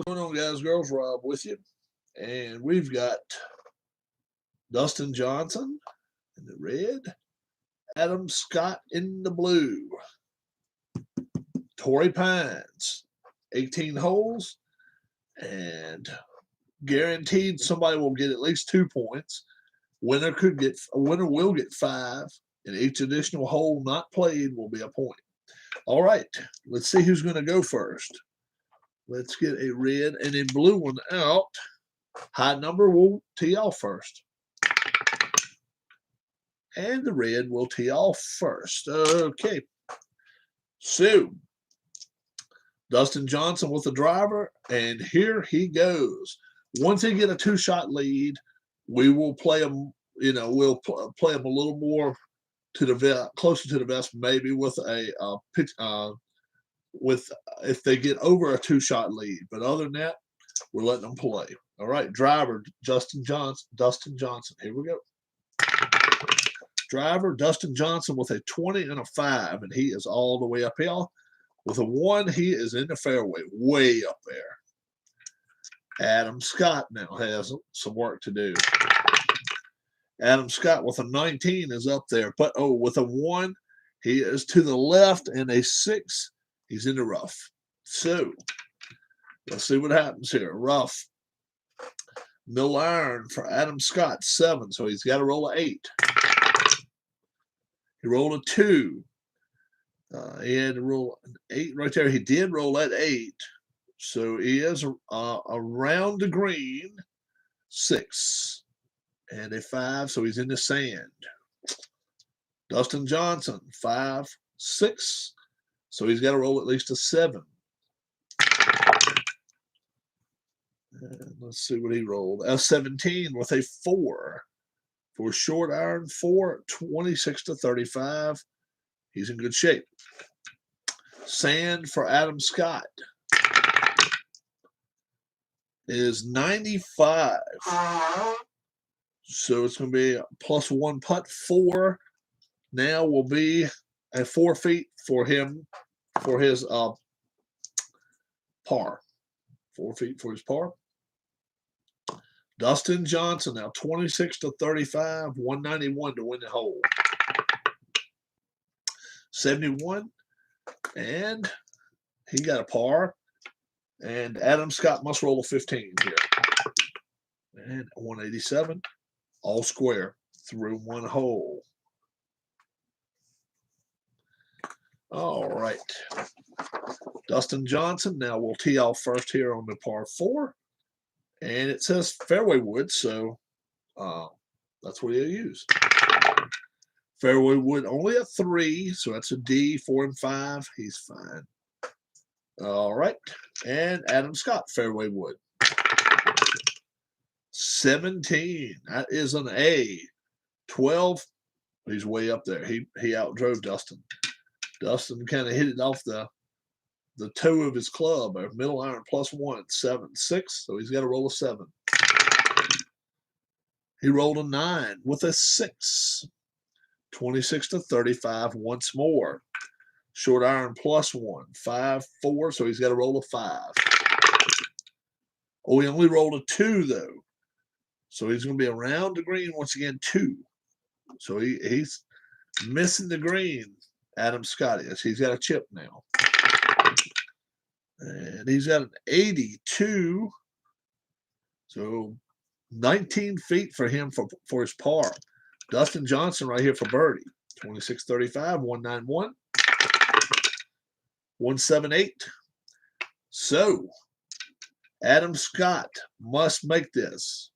What's going on, guys, girls? Rob with you. And we've got Dustin Johnson in the red, Adam Scott in the blue, Torrey Pines, 18 holes, and guaranteed somebody will get at least 2 points. Winner will get 5, and each additional hole not played will be a point. All right, let's see who's going to go first. Let's get a red and a blue one out. High number will tee off first. And the red will tee off first. Okay. So, Dustin Johnson with the driver, and here he goes. Once they get a 2-shot lead, we will play them, we'll play them a little more to the closer to the vest, maybe with a pitch, if they get over a 2-shot lead. But other than that, we're letting them play. All right, driver Dustin Johnson. Here we go. Driver Dustin Johnson with a 20 and a 5, and he is all the way uphill. With a 1, he is in the fairway, way up there. Adam Scott now has some work to do. Adam Scott with a 19 is up there, but with a 1, he is to the left, and a 6, he's in the rough. So let's see what happens here. Rough. Middle iron for Adam Scott, 7, so he's got to roll an 8. He rolled a 2. He had to roll an 8 right there. He did roll that 8, so he is around the green, 6. And a 5, so he's in the sand. Dustin Johnson, 5, 6, so he's got to roll at least a 7. And let's see what he rolled. A 17 with a 4 for short iron 4, 26 to 35. He's in good shape. Sand for Adam Scott is 95. So it's going to be a +1 putt. 4 now will be at 4 feet for him for his par. 4 feet for his par. Dustin Johnson now 26 to 35, 191 to win the hole. 71, and he got a par. And Adam Scott must roll a 15 here. And 187, all square through 1 hole. All right. Dustin Johnson now will tee off first here on the par 4. And it says fairway wood, so that's what he'll use. Fairway wood only a 3, so that's a D. 4 and 5, he's fine. All right, and Adam Scott, fairway wood. 17, that is an A. 12, he's way up there. He outdrove Dustin. Dustin kind of hit it off the toe of his club, or middle iron +1, 7, 6, so he's got to roll a 7. He rolled a 9 with a 6, 26 to 35 once more. Short iron +1, 5, 4, so he's got to roll a 5. Oh, he only rolled a 2, though, so he's going to be around the green once again, 2. So he's missing the green, Adam Scott is. He's got a chip now. And he's got an 82. So 19 feet for him for his par. Dustin Johnson right here for birdie. 26-35, 191. 178. So Adam Scott must make this.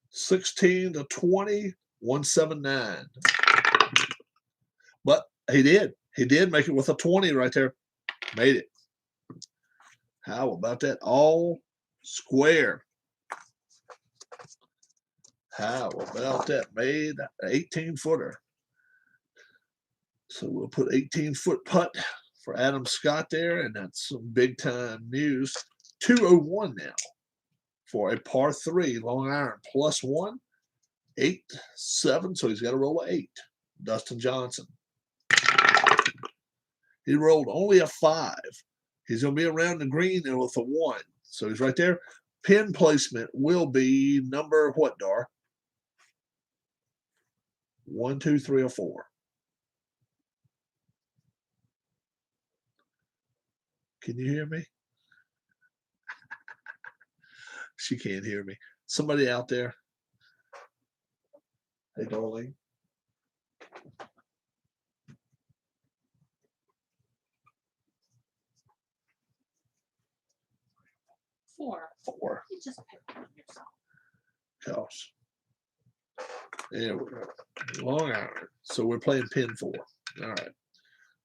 16 to 20, 179. But he did. He did make it with a 20 right there. Made it. How about that? All square. How about that? Made an 18-footer. So we'll put 18-foot putt for Adam Scott there, and that's some big-time news. 201 now for a par 3, long iron +1, 8, 7, so he's got to roll an 8. Dustin Johnson. He rolled only a 5. He's going to be around the green there with a 1. So he's right there. Pin placement will be number what, Dar? 1, 2, 3, or 4. Can you hear me? She can't hear me. Somebody out there. Hey, darling. Four. You just picked one yourself. Gosh. There we go. Long iron. So we're playing pin 4. All right.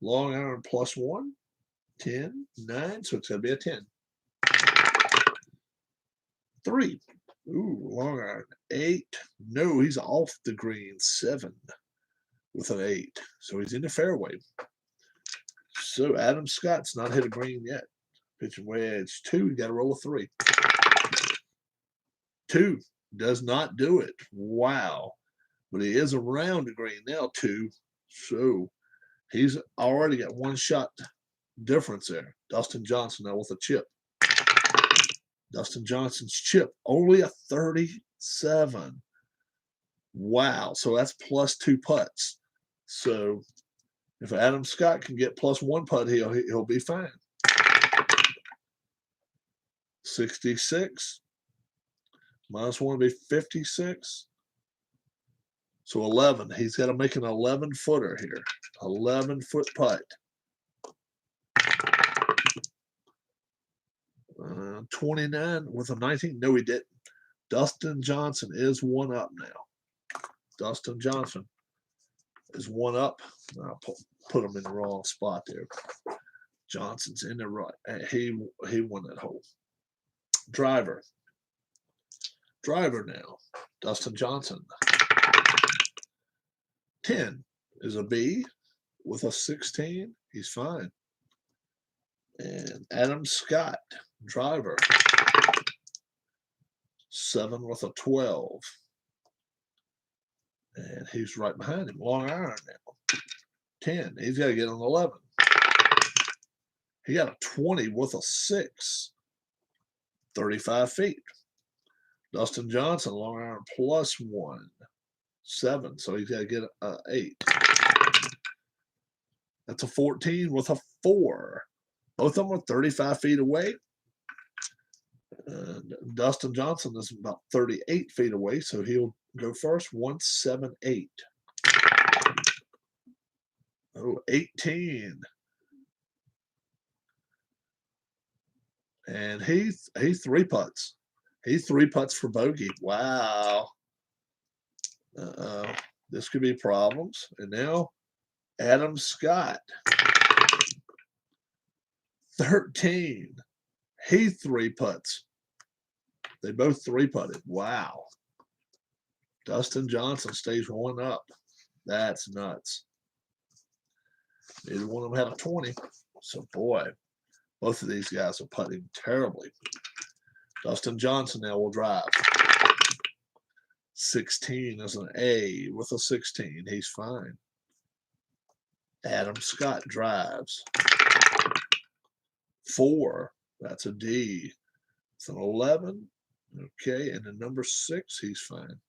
Long iron +1, 10, 9. So it's going to be a 10. 3. Ooh, long iron. 8. No, he's off the green. 7 with an 8. So he's in the fairway. So Adam Scott's not hit a green yet. Pitching wedge 2. You got to roll a 3. 2 does not do it. Wow. But he is around the green now, 2. So he's already got 1 shot difference there. Dustin Johnson now with a chip. Dustin Johnson's chip, only a 37. Wow. So that's +2 putts. So if Adam Scott can get +1 putt, he'll be fine. 66. -1 will be 56. So 11. He's got to make an 11-footer here. 11-foot putt. 29 with a 19. No, he didn't. Dustin Johnson is 1 up now. Dustin Johnson is 1 up. I'll put him in the wrong spot there. Johnson's in the right. He won that hole. Driver now. Dustin Johnson. 10 is a B with a 16. He's fine. And Adam Scott, driver. 7 with a 12. And he's right behind him. Long iron now. 10. He's got to get on 11. He got a 20 with a 6. 35 feet. Dustin Johnson, long iron +1. 7. So he's got to get 8. That's a 14 with a 4. Both of them are 35 feet away. And Dustin Johnson is about 38 feet away, so he'll go first. 178. Oh, 18. And he 3 putts. He 3 putts for bogey. Wow. This could be problems. And now Adam Scott. 13. He 3 putts. They both 3 putted. Wow. Dustin Johnson stays 1 up. That's nuts. Neither one of them had a 20. So, boy, both of these guys are putting terribly. Dustin Johnson now will drive. 16 is an A with a 16. He's fine. Adam Scott drives. 4. That's a D. It's an 11. Okay, and then number 6, he's fine.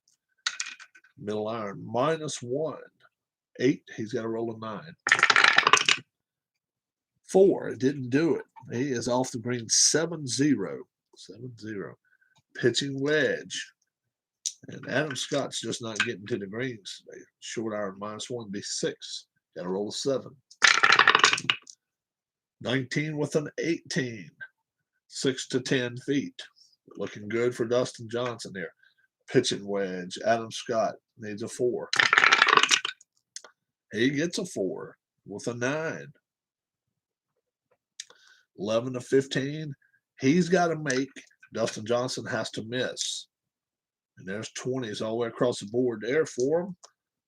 Middle iron -1. 8, he's got to roll a 9. 4, it didn't do it. He is off the green 7-0. 7-0. Pitching wedge. And Adam Scott's just not getting to the greens today. Short iron -1 be 6. Got to roll a 7. 19 with an 18. 6 to 10 feet. Looking good for Dustin Johnson here. Pitching wedge. Adam Scott needs a 4. He gets a 4 with a 9. 11 to 15. He's got to make. Dustin Johnson has to miss. And there's 20s all the way across the board there for him.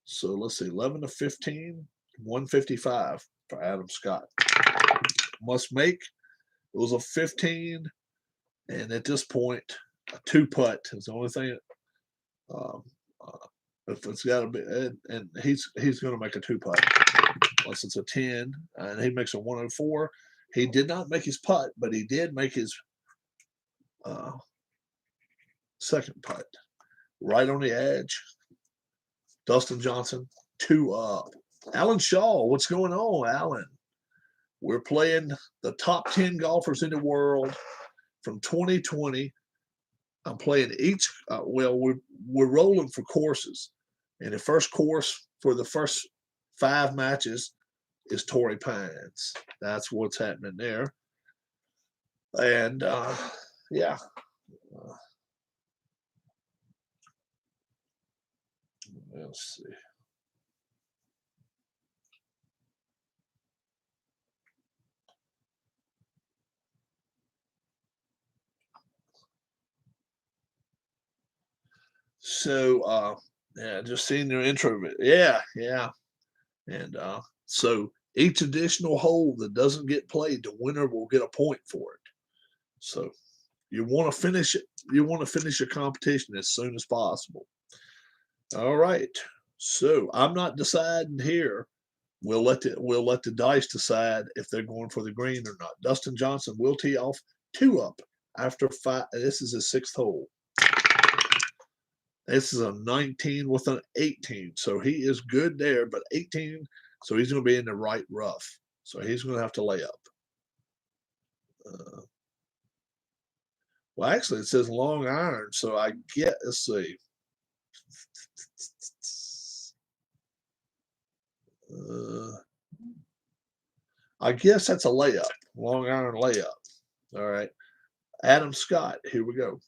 So let's see. 11 to 15. 155 for Adam Scott. Must make. It was a 15. And at this point, a 2 putt is the only thing. If it's got to be, and he's going to make a 2 putt. Unless it's a 10, and he makes a 104. He did not make his putt, but he did make his second putt. Right on the edge. Dustin Johnson, 2 up. Alan Shaw, what's going on, Alan? We're playing the top 10 golfers in the world from 2020. I'm playing each, well, we're rolling for courses. And the first course for the first 5 matches is Torrey Pines. That's what's happening there. And, yeah. Let's see. So, yeah, just seeing your intro. Yeah. And so each additional hole that doesn't get played, the winner will get a point for it. So you want to finish it. You want to finish your competition as soon as possible. All right. So I'm not deciding here. We'll let the dice decide if they're going for the green or not. Dustin Johnson will tee off 2 up after 5. This is his 6th hole. This is a 19 with an 18. So he is good there, but 18, so he's going to be in the right rough. So he's going to have to lay up. Well, actually, it says long iron, so I get, let's see. I guess that's a layup, long iron layup. All right. Adam Scott, here we go.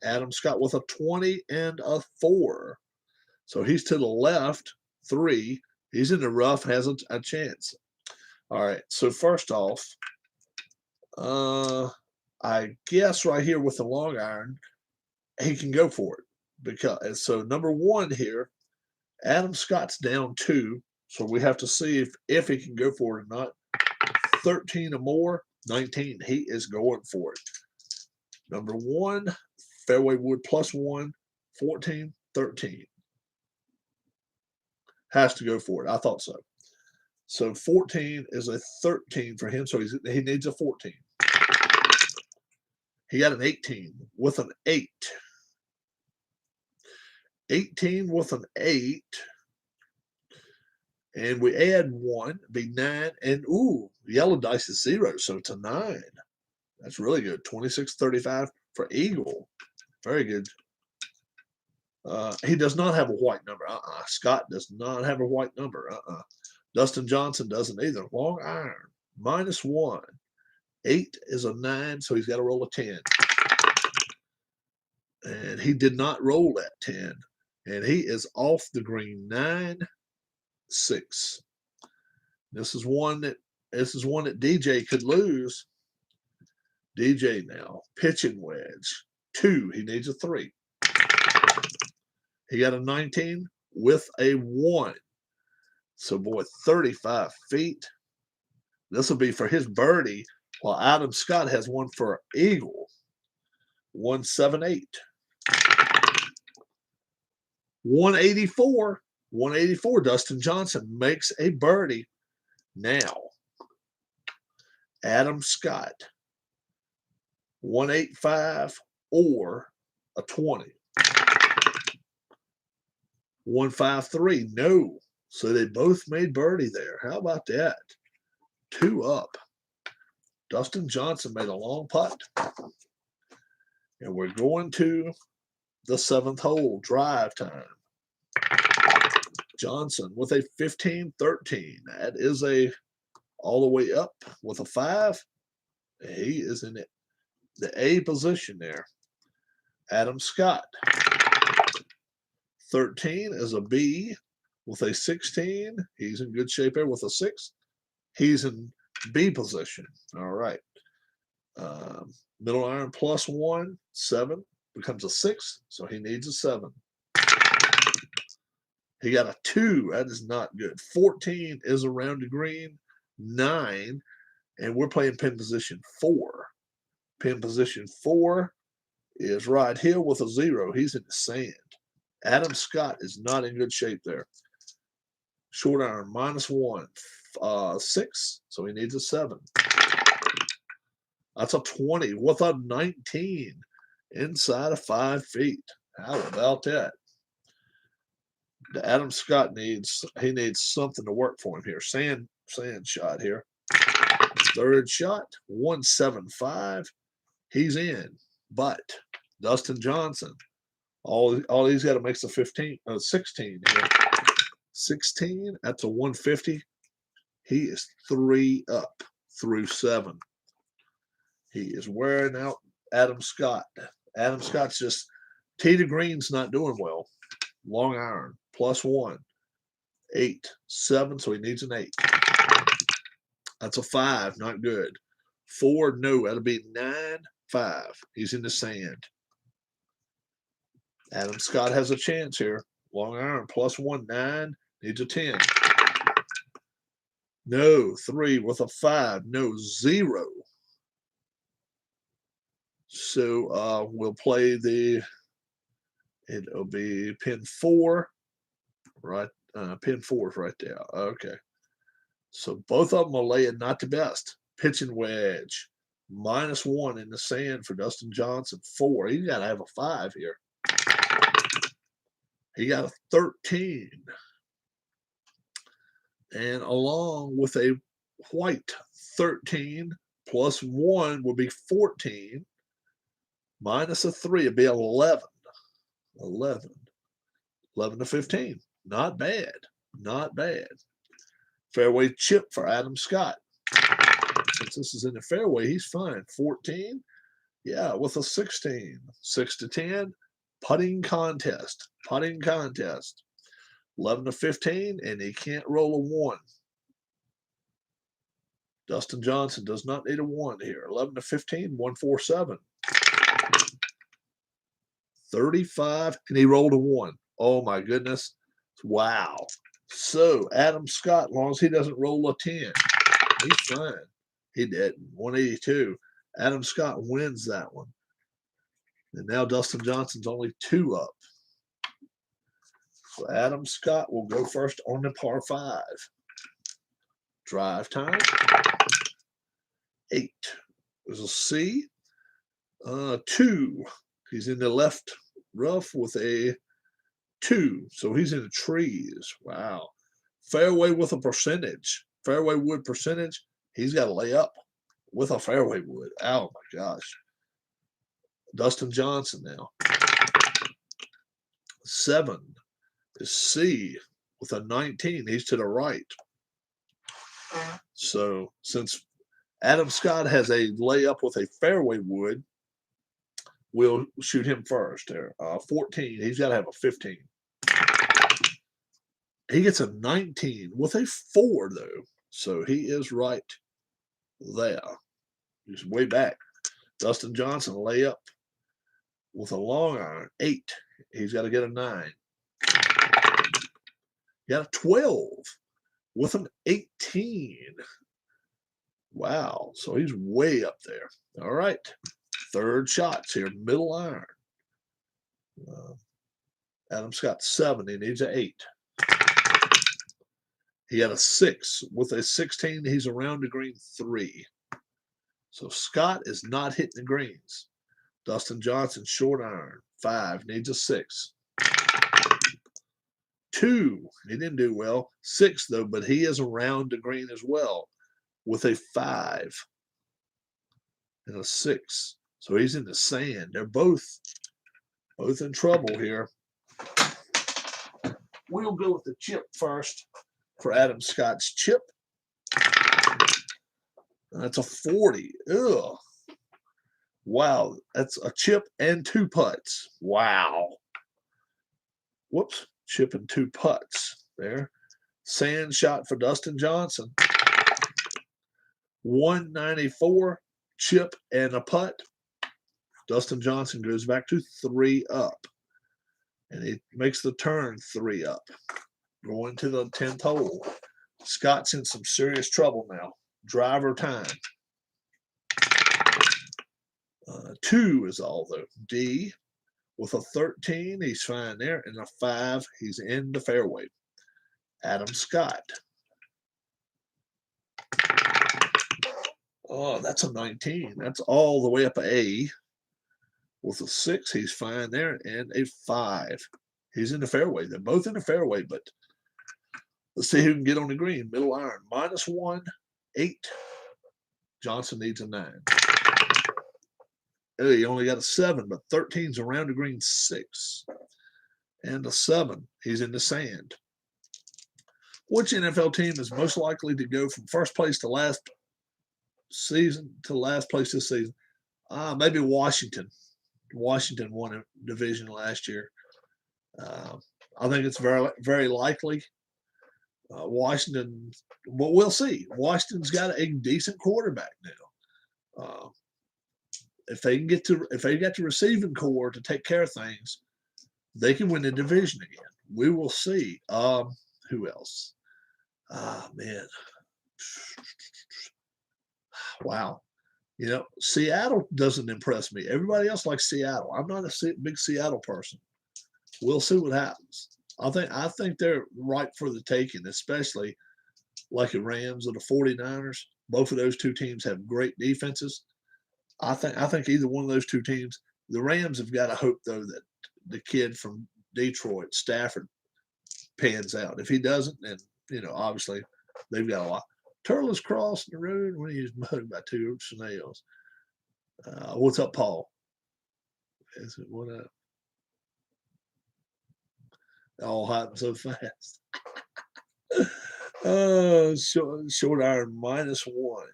Adam Scott with a 20 and a 4. So he's to the left, 3. He's in the rough, has a chance. All right. So first off, I guess right here with the long iron, he can go for it. Because so number 1 here, Adam Scott's down 2. So we have to see if he can go for it or not. 13 or more, 19. He is going for it. Number 1, fairway wood +1, 14, 13. Has to go for it. I thought so. So 14 is a 13 for him. So he needs a 14. He got an 18 with an 8. 18 with an 8. And we add 1, be 9. And ooh, yellow dice is 0. So it's a 9. That's really good. 26-35 for Eagle. Very good. He does not have a white number. Scott does not have a white number. Dustin Johnson doesn't either. Long iron, -1. 8 is a 9, so he's got to roll a 10. And he did not roll that 10. And he is off the green. 9-6. This is one that DJ could lose. DJ now, pitching wedge. 2. He needs a 3. He got a 19 with a 1. So, boy, 35 feet. This will be for his birdie, while Adam Scott has one for Eagle. 178. 184. 184. Dustin Johnson makes a birdie. Now, Adam Scott. 185 or a 20. 153. No. So they both made birdie there. How about that? 2 up. Dustin Johnson made a long putt. And we're going to the 7th hole, drive time. Johnson with a 15-13. That is a all the way up with a 5. He is in it. The A position there. Adam Scott. 13 is a B with a 16. He's in good shape there with a 6. He's in B position. All right. Middle iron +1, 7 becomes a 6. So he needs a 7. He got a 2. That is not good. 14 is around the green. 9. And we're playing pin position 4. Pin position 4 is right here with a 0. He's in the sand. Adam Scott is not in good shape there. Short iron -1, 6. So he needs a 7. That's a 20 with a 19 inside of 5 feet. How about that? Adam Scott needs something to work for him here. Sand shot here. Third shot, 175. He's in. But Dustin Johnson, all he's got to make is a 16 here. 16, that's a 150. He is 3 up through 7. He is wearing out Adam Scott. Adam Scott's just tee to green's not doing well. Long iron, +1. 8, 7, so he needs an 8. That's a 5, not good. 4, no, that'll be 9, 5. He's in the sand. Adam Scott has a chance here. Long iron, +1, 9, needs a 10. No, 3 with a 5, no, 0. So we'll play it'll be pin 4, right? Pin 4 is right there. Okay. So both of them are laying not the best. Pitching wedge, -1 in the sand for Dustin Johnson. 4. He's got to have a 5 here. He got a 13. And along with a white 13 +1 would be 14. Minus a 3 would be 11. 11 to 15. Not bad. Not bad. Fairway chip for Adam Scott. Since this is in the fairway, he's fine. 14. Yeah, with a 16. 6 to 10. Putting contest. Putting contest. 11 to 15, and he can't roll a 1. Dustin Johnson does not need a 1 here. 11 to 15, 147. 35, and he rolled a 1. Oh my goodness. Wow. So Adam Scott, as long as he doesn't roll a 10, he's fine. He didn't. 182. Adam Scott wins that one. And now Dustin Johnson's only 2 up. So Adam Scott will go first on the par 5. Drive time. 8. There's a C. 2. He's in the left rough with a 2. So he's in the trees. Wow. Fairway with a percentage. Fairway wood percentage. He's got to lay up with a fairway wood. Oh my gosh. Dustin Johnson now. 7 is C with a 19. He's to the right. So since Adam Scott has a layup with a fairway wood, we'll shoot him first there. 14. He's got to have a 15. He gets a 19 with a 4, though. So he is right there. He's way back. Dustin Johnson layup with a long iron. 8. He's got to get a 9. He got a 12 with an 18. Wow. So he's way up there. All right. Third shots here. Middle iron. Adam Scott 7. He needs an 8. He had a 6 with a 16. He's around the green 3. So Scott is not hitting the greens. Dustin Johnson short iron 5 needs a 6. 2. He didn't do well. 6 though, but he is around the green as well with a 5 and a 6. So he's in the sand. They're both in trouble here. We'll go with the chip first for Adam Scott's chip. That's a 40. Ugh. Wow. That's a chip and 2 putts. Wow. Whoops. Chip and 2 putts there. Sand shot for Dustin Johnson. 194. Chip and a putt. Dustin Johnson goes back to 3 up. And he makes the turn 3 up. Going to the 10th hole. Scott's in some serious trouble now. Driver time. 2 is all though. D with a 13. He's fine there. And a 5. He's in the fairway. Adam Scott. Oh, that's a 19. That's all the way up A. With a 6, he's fine there, and a 5. He's in the fairway. They're both in the fairway, but let's see who can get on the green. Middle iron, -1, 8. Johnson needs a 9. Oh, he only got a 7, but 13's around the green 6. And a 7. He's in the sand. Which NFL team is most likely to go from first place to last place this season? Maybe Washington. Washington won a division last year. I think it's very, very likely. Washington, but we'll see. Washington's got a decent quarterback now. If they get the receiving core to take care of things, they can win the division again. We will see. Who else? Man. Wow. You know, Seattle doesn't impress me. Everybody else likes Seattle. I'm not a big Seattle person. We'll see what happens. I think they're ripe for the taking, especially like the Rams or the 49ers. Both of those two teams have great defenses. I think either one of those two teams, the Rams have got to hope, though, that the kid from Detroit, Stafford, pans out. If he doesn't, then, you know, obviously they've got a lot. Turtle is crossing the road when he's mugged by 2 snails. What's up, Paul? What up? All happened so fast. Short iron -1.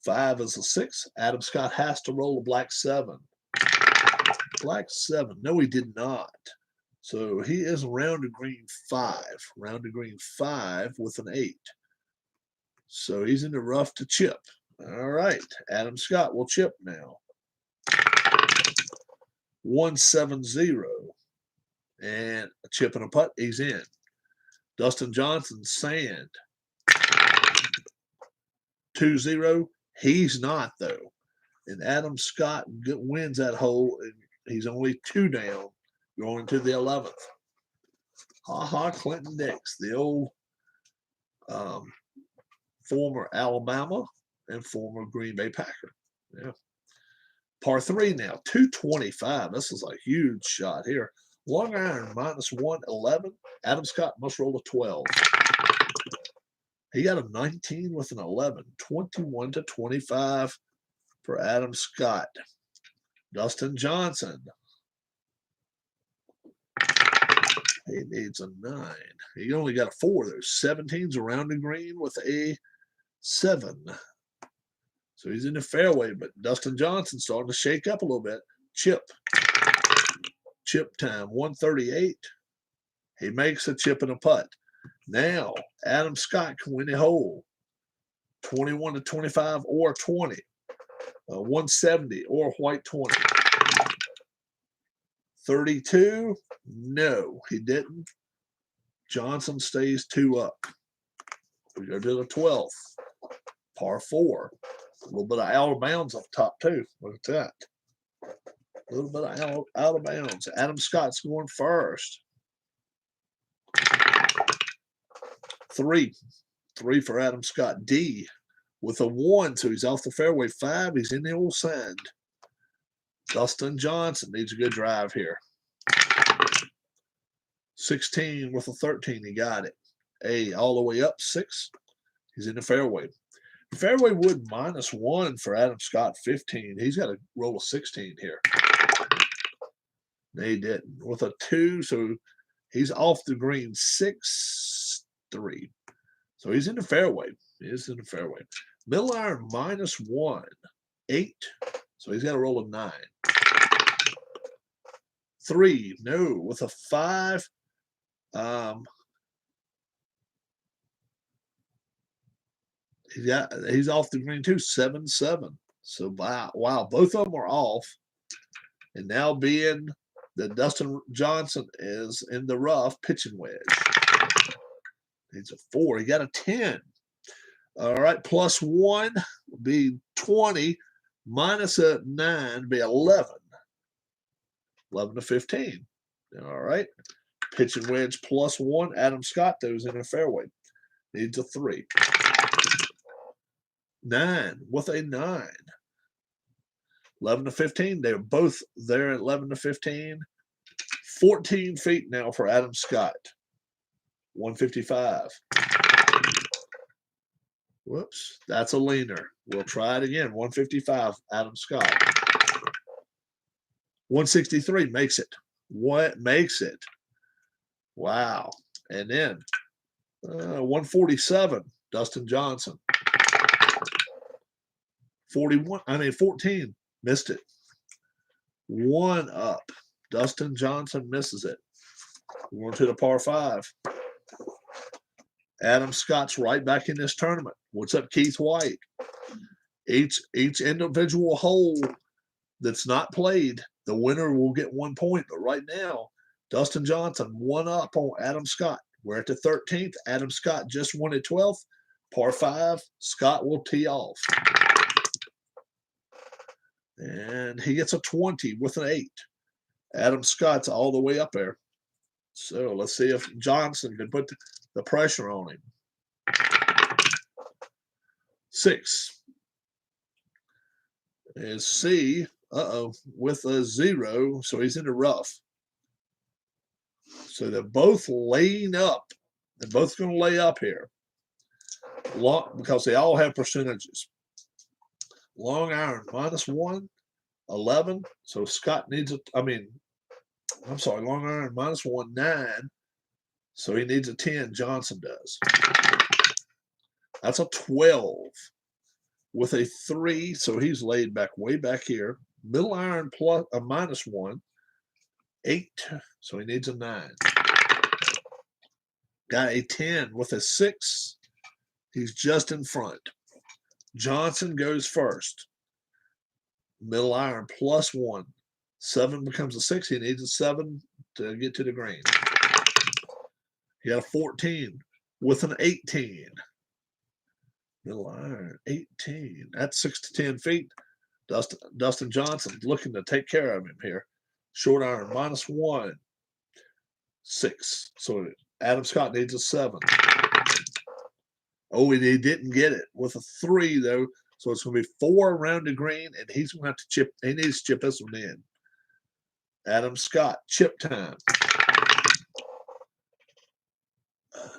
5 is a 6. Adam Scott has to roll a black 7. Black 7. No, he did not. So he is round to green 5. Round to green 5 with an 8. So he's in the rough to chip. All right. Adam Scott will chip now. 170. And a chip and a putt. He's in. Dustin Johnson, sand. 2-0. He's not, though. And Adam Scott wins that hole. And he's only 2 down going to the 11th. Clinton Dix, the old former Alabama and former Green Bay Packer. Yeah. Par 3 now, 225. This is a huge shot here. Long iron -1, 11. Adam Scott must roll a 12. He got a 19 with an 11. 21-25 for Adam Scott. Dustin Johnson. He needs a 9. He only got a 4 there. 17's around the green with a 7. So he's in the fairway, but Dustin Johnson starting to shake up a little bit. Chip. Chip time, 138. He makes a chip and a putt. Now, Adam Scott can win the hole. 21-25 or 20. 170 or white 20. 32. No, he didn't. Johnson stays 2 up. We go to the 12th. Par 4. A little bit of out of bounds up top, too. Look at that. A little bit of out of bounds. Adam Scott's going first. 3. 3 for Adam Scott. D with a 1, so he's off the fairway. 5, he's in the old sand. Dustin Johnson needs a good drive here. 16 with a 13, he got it. A all the way up, 6. He's in the fairway. Fairway wood -1 for Adam Scott, 15. He's got to roll a 16 here. They didn't. With a 2, so he's off the green 6-3. So he's in the fairway. He is in the fairway. Middle iron -1, 8. So he's got to roll a 9. 3, no. With a 5, he's off the green too, 7-7. So wow, both of them are off. And now being that Dustin Johnson is in the rough, pitching wedge. He's a 4. He got a 10. All right, +1 would be 20. Minus a 9 would be 11. 11-15. All right. Pitching wedge +1. Adam Scott, though, is in the fairway. Needs a 3. 9 with a 9. 11 to 15. They're both there at 11 to 15. 14 feet now for Adam Scott. 155. Whoops, that's a leaner. We'll try it again. 155, Adam Scott. 163 makes it. What makes it? Wow. And then 147, Dustin Johnson. 14, missed it. 1 up. Dustin Johnson misses it. We're to the par 5. Adam Scott's right back in this tournament. What's up, Keith White? Each individual hole that's not played, the winner will get 1 point. But right now, Dustin Johnson 1 up on Adam Scott. We're at the 13th. Adam Scott just won at 12th. Par 5. Scott will tee off. And he gets a 20 with an 8. Adam Scott's all the way up there. So let's see if Johnson can put the pressure on him. 6 is C. With a 0, so he's in the rough. So they're both laying up. They're both going to lay up here. Because they all have percentages. Long iron -1, 11. So Scott needs long iron -1, 9. So he needs a 10. Johnson does. That's a 12 with a 3. So he's laid back way back here. Middle iron plus a -1, 8. So he needs a 9. Got a 10 with a 6. He's just in front. Johnson goes first. Middle iron +1. 7 becomes a 6. He needs a 7 to get to the green. He got a 14 with an 18. Middle iron, 18. That's 6 to 10 feet. Dustin Johnson looking to take care of him here. Short iron -1, 6. So Adam Scott needs a 7. Oh, and he didn't get it with a 3 though. So it's going to be 4 around the green, and he's going to have to chip. He needs to chip this one in. Adam Scott, chip time.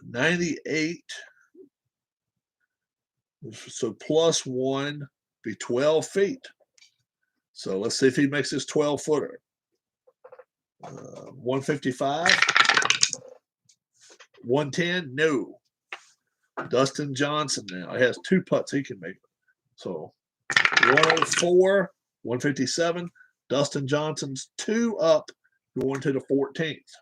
98. So +1 be 12 feet. So let's see if he makes this 12-footer. 155. 110. No. Dustin Johnson now. He has 2 putts he can make. So 104, 157. Dustin Johnson's 2 up going to the 14th.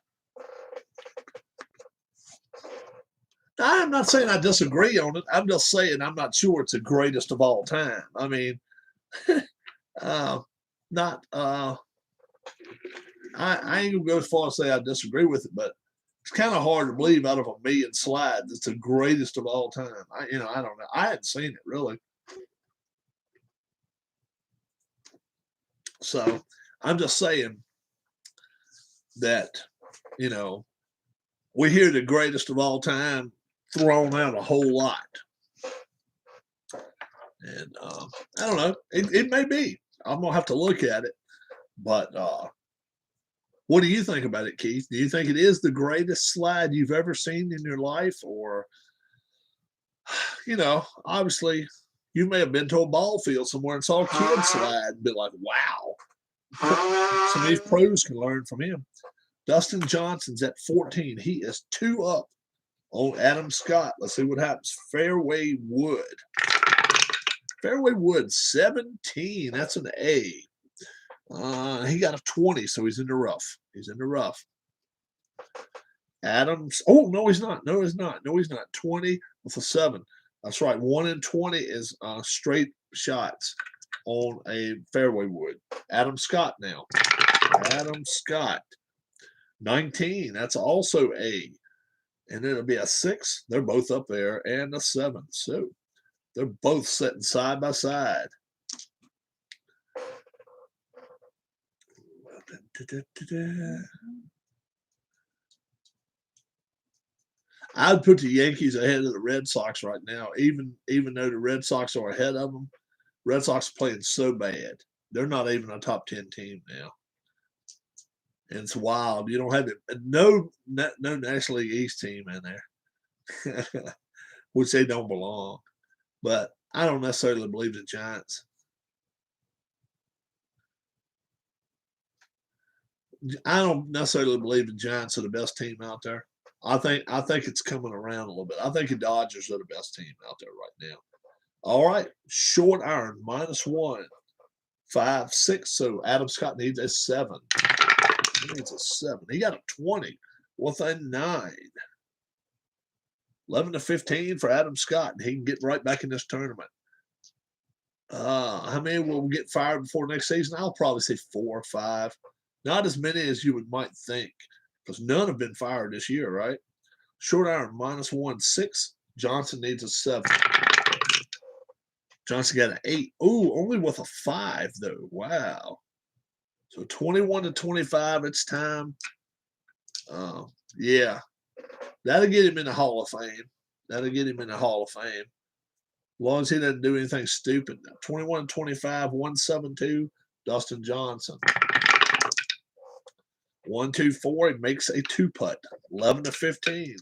I'm not saying I disagree on it. I'm just saying I'm not sure it's the greatest of all time. I mean, I ain't gonna go as far as say I disagree with it, but it's kind of hard to believe out of 1 million slides it's the greatest of all time. I don't know. I hadn't seen it really. So I'm just saying that, we hear the greatest of all time thrown out a whole lot. And I don't know. It may be. I'm going to have to look at it. But what do you think about it, Keith? Do you think it is the greatest slide you've ever seen in your life? Or, obviously, you may have been to a ball field somewhere and saw a kid slide and be like, wow. Some of these pros can learn from him. Dustin Johnson's at 14. He is 2 up on Adam Scott. Let's see what happens. Fairway Wood. Fairway Wood, 17. That's an A. He got a 20, so he's in the rough. He's in the rough. Adams. Oh, no, he's not. No, he's not. No, he's not. 20 with a 7. That's right. 1 in 20 is straight shots on a fairway wood. Adam Scott now. Adam Scott. 19. That's also A. And it'll be a 6. They're both up there. And a 7. So they're both sitting side by side. I'd put the Yankees ahead of the Red Sox right now, even though the Red Sox are ahead of them. Red Sox are playing so bad. They're not even a top 10 team now. And it's wild. You don't have no National League East team in there, which they don't belong. But I don't necessarily believe the Giants. I don't necessarily believe the Giants are the best team out there. I think it's coming around a little bit. I think the Dodgers are the best team out there right now. All right, short iron -1, 5, 6. So Adam Scott needs a 7. He needs a 7. He got a 20 with a 9. 11 to 15 for Adam Scott, and he can get right back in this tournament. How many will get fired before next season? I'll probably say 4 or 5. Not as many as you might think, because none have been fired this year, right? Short iron -1, 6. Johnson needs a 7. Johnson got an 8. Ooh, only with a 5, though. Wow. So 21 to 25, it's time. Yeah. That'll get him in the Hall of Fame. That'll get him in the Hall of Fame. As long as he doesn't do anything stupid. 21 to 25, 172, Dustin Johnson. 1, 2, 4, he makes a 2-putt. 11 to 15.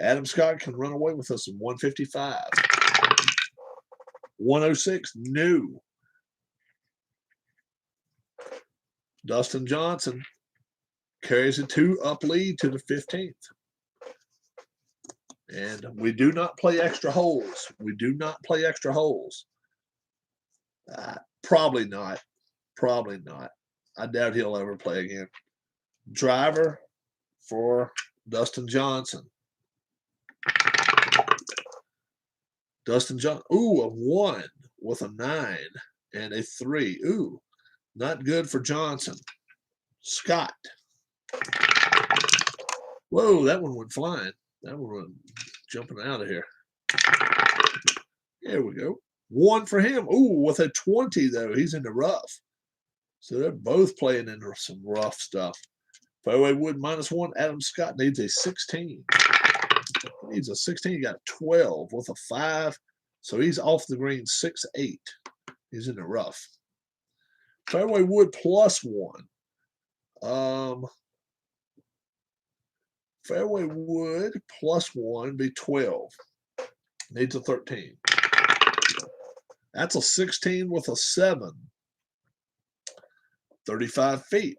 Adam Scott can run away with us in 155. 106, new. Dustin Johnson carries a 2-up lead to the 15th. And we do not play extra holes. We do not play extra holes. Probably not. Probably not. I doubt he'll ever play again. Driver for Dustin Johnson. Dustin Johnson. Ooh, a 1 with a 9 and a 3. Ooh, not good for Johnson. Scott. Whoa, that one went flying. That one went jumping out of here. There we go. 1 for him. Ooh, with a 20, though. He's in the rough. So they're both playing into some rough stuff. Fairway wood -1. Adam Scott needs a 16. He needs a 16. He got 12 with a 5. So he's off the green 6-8. He's in the rough. Fairway wood +1. Fairway wood +1 be 12. Needs a 13. That's a 16 with a 7. 35 feet.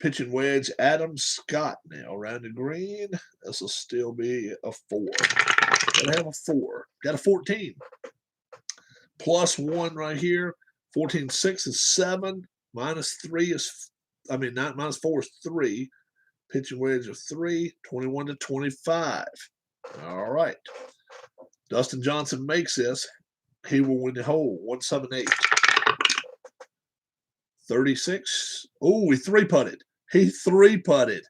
Pitching wedge, Adam Scott now around the green. This will still be a 4. Gotta have a 4. Got a 14. +1 right here. 14, 6 is 7. -3 is, not -4 is 3. Pitching wedge of 3. 21 to 25. All right. Dustin Johnson makes this. He will win the hole. 178. 36. Oh, he 3-putted. He 3-putted.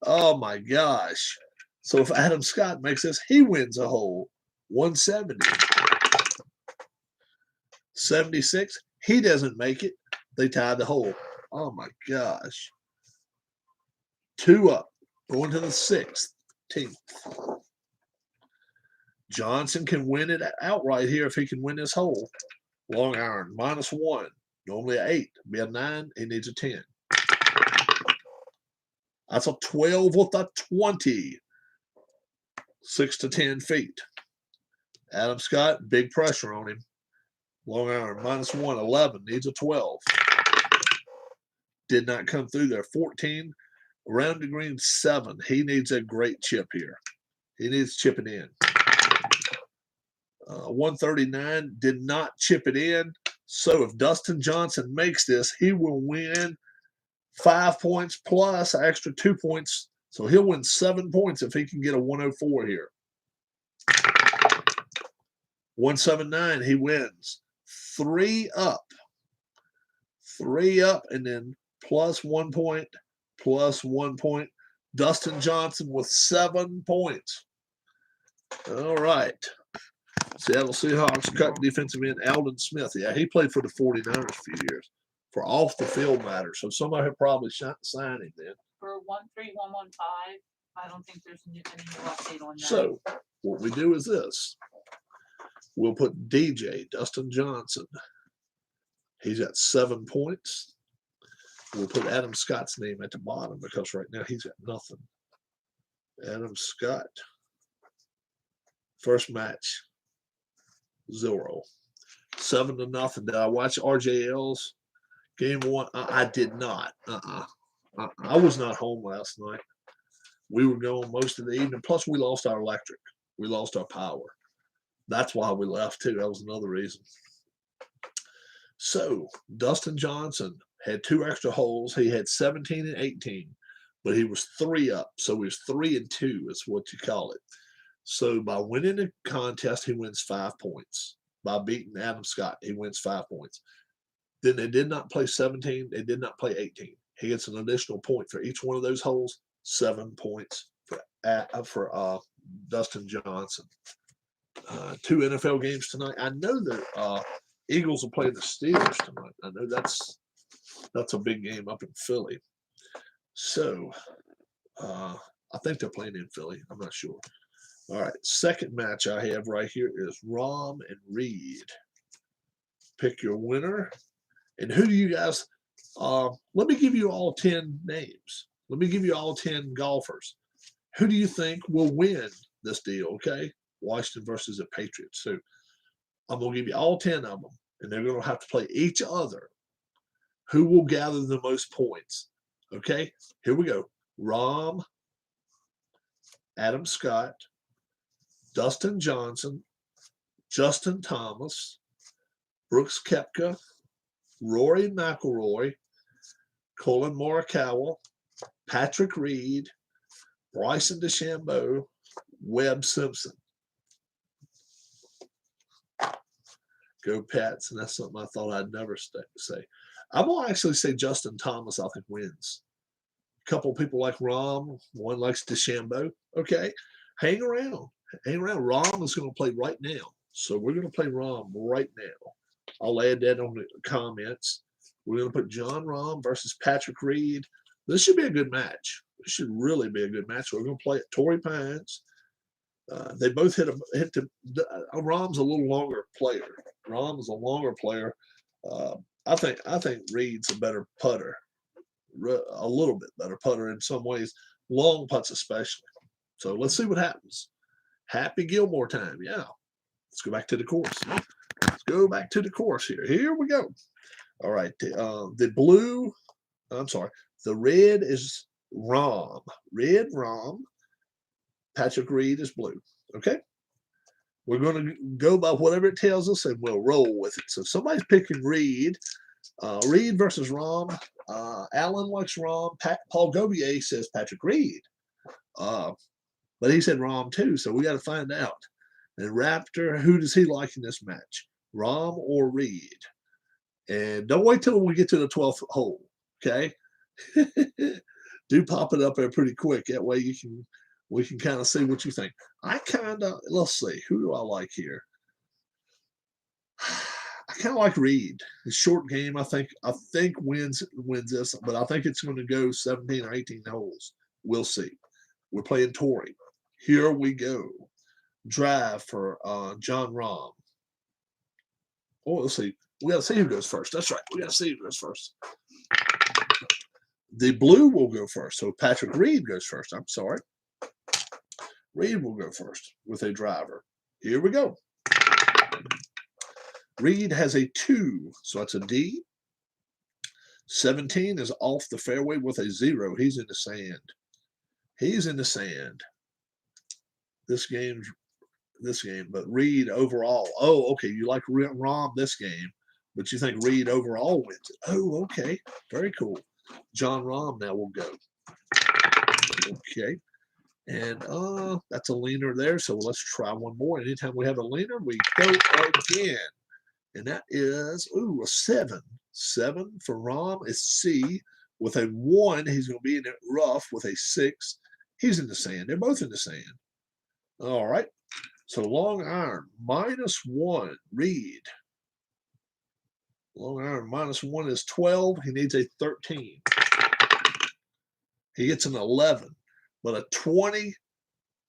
Oh my gosh. So if Adam Scott makes this, he wins a hole. 170. 76. He doesn't make it. They tied the hole. Oh my gosh. 2 up. Going to the 16th. Johnson can win it outright here if he can win this hole. Long iron, -1. Normally an 8. Be a 9. He needs a 10. That's a 12 with a 20. 6 to 10 feet. Adam Scott, big pressure on him. Long iron, -1. 11. Needs a 12. Did not come through there. 14. Around the green, 7. He needs a great chip here. He needs chipping in. 139. Did not chip it in. So if Dustin Johnson makes this, he will win 5 points plus an extra 2 points. So he'll win 7 points if he can get a 104 here. 179, he wins. 3 up. 3 up and then +1 point, +1 point. Dustin Johnson with 7 points. All right. Seattle Seahawks cut defensive end Alden Smith. Yeah, he played for the 49ers a few years for off the field matters. So somebody had probably signed him then. For 13115. I don't think there's any new update on that. So what we do is this. We'll put DJ, Dustin Johnson. He's got 7 points. We'll put Adam Scott's name at the bottom because right now he's got nothing. Adam Scott. First match, 0. 7-0. Did I watch RJL's game 1? I did not. I was not home last night. We were gone most of the evening. Plus, we lost our electric. We lost our power. That's why we left, too. That was another reason. So, Dustin Johnson had 2 extra holes. He had 17 and 18, but he was 3 up. So, he was 3-2 is what you call it. So, by winning the contest, he wins 5 points. By beating Adam Scott, he wins 5 points. Then they did not play 17. They did not play 18. He gets an additional point for each one of those holes. 7 points for Dustin Johnson. 2 NFL games tonight. I know that Eagles will play the Steelers tonight. I know that's a big game up in Philly. So I think they're playing in Philly. I'm not sure. All right, second match I have right here is Rahm and Reed. Pick your winner. And who do you guys let me give you all 10 names. Let me give you all 10 golfers. Who do you think will win this deal, okay? Washington versus the Patriots. So I'm going to give you all 10 of them, and they're going to have to play each other. Who will gather the most points? Okay, here we go. Rahm, Adam Scott, Dustin Johnson, Justin Thomas, Brooks Koepka, Rory McIlroy, Colin Morikawa, Patrick Reed, Bryson DeChambeau, Webb Simpson. Go Pats, and that's something I thought I'd never say. I'm going to actually say Justin Thomas, I think, wins. A couple of people like Rahm, one likes DeChambeau. Okay, hang around. Hang around. Rahm is going to play right now. So we're going to play Rahm right now. I'll add that on the comments. We're going to put John Rahm versus Patrick Reed. This should be a good match. It should really be a good match. We're going to play at Torrey Pines. They both hit the. Rahm's a little longer player. Rahm is a longer player. I think Reed's a better putter, a little bit better putter in some ways, long putts especially. So let's see what happens. Happy Gilmore time, yeah. Let's go back to the course. Let's go back to the course here. Here we go. All right, the blue. I'm sorry. The red is Rahm. Red Rahm. Patrick Reed is blue. Okay. We're going to go by whatever it tells us, and we'll roll with it. So somebody's picking Reed. Reed versus Rahm. Alan likes Rahm. Paul Gobier says Patrick Reed. But he said Rahm too, so we got to find out. And Raptor, who does he like in this match? Rahm or Reed? And don't wait till we get to the 12th hole, okay? Do pop it up there pretty quick. That way we can kind of see what you think. Let's see, who do I like here? I kind of like Reed. His short game, I think wins this, but I think it's going to go 17 or 18 holes. We'll see. We're playing Torrey. Here we go. Drive for John Rahm. Oh, let's see. We got to see who goes first. That's right. We got to see who goes first. The blue will go first. So Patrick Reed goes first. I'm sorry. Reed will go first with a driver. Here we go. Reed has a 2, so that's a D. 17 is off the fairway with a 0. He's in the sand. He's in the sand. This game, but Reed overall. Oh, okay. You like Rahm this game, but you think Reed overall wins it. Oh, okay. Very cool. John Rahm now will go. Okay. And that's a leaner there. So let's try one more. Anytime we have a leaner, we go again. And that is, a 7. 7 for Rahm is C. With a 1, he's going to be in it rough. With a 6, he's in the sand. They're both in the sand. All right. So long iron, -1, Reed. Long iron, -1 is 12. He needs a 13. He gets an 11. but a 20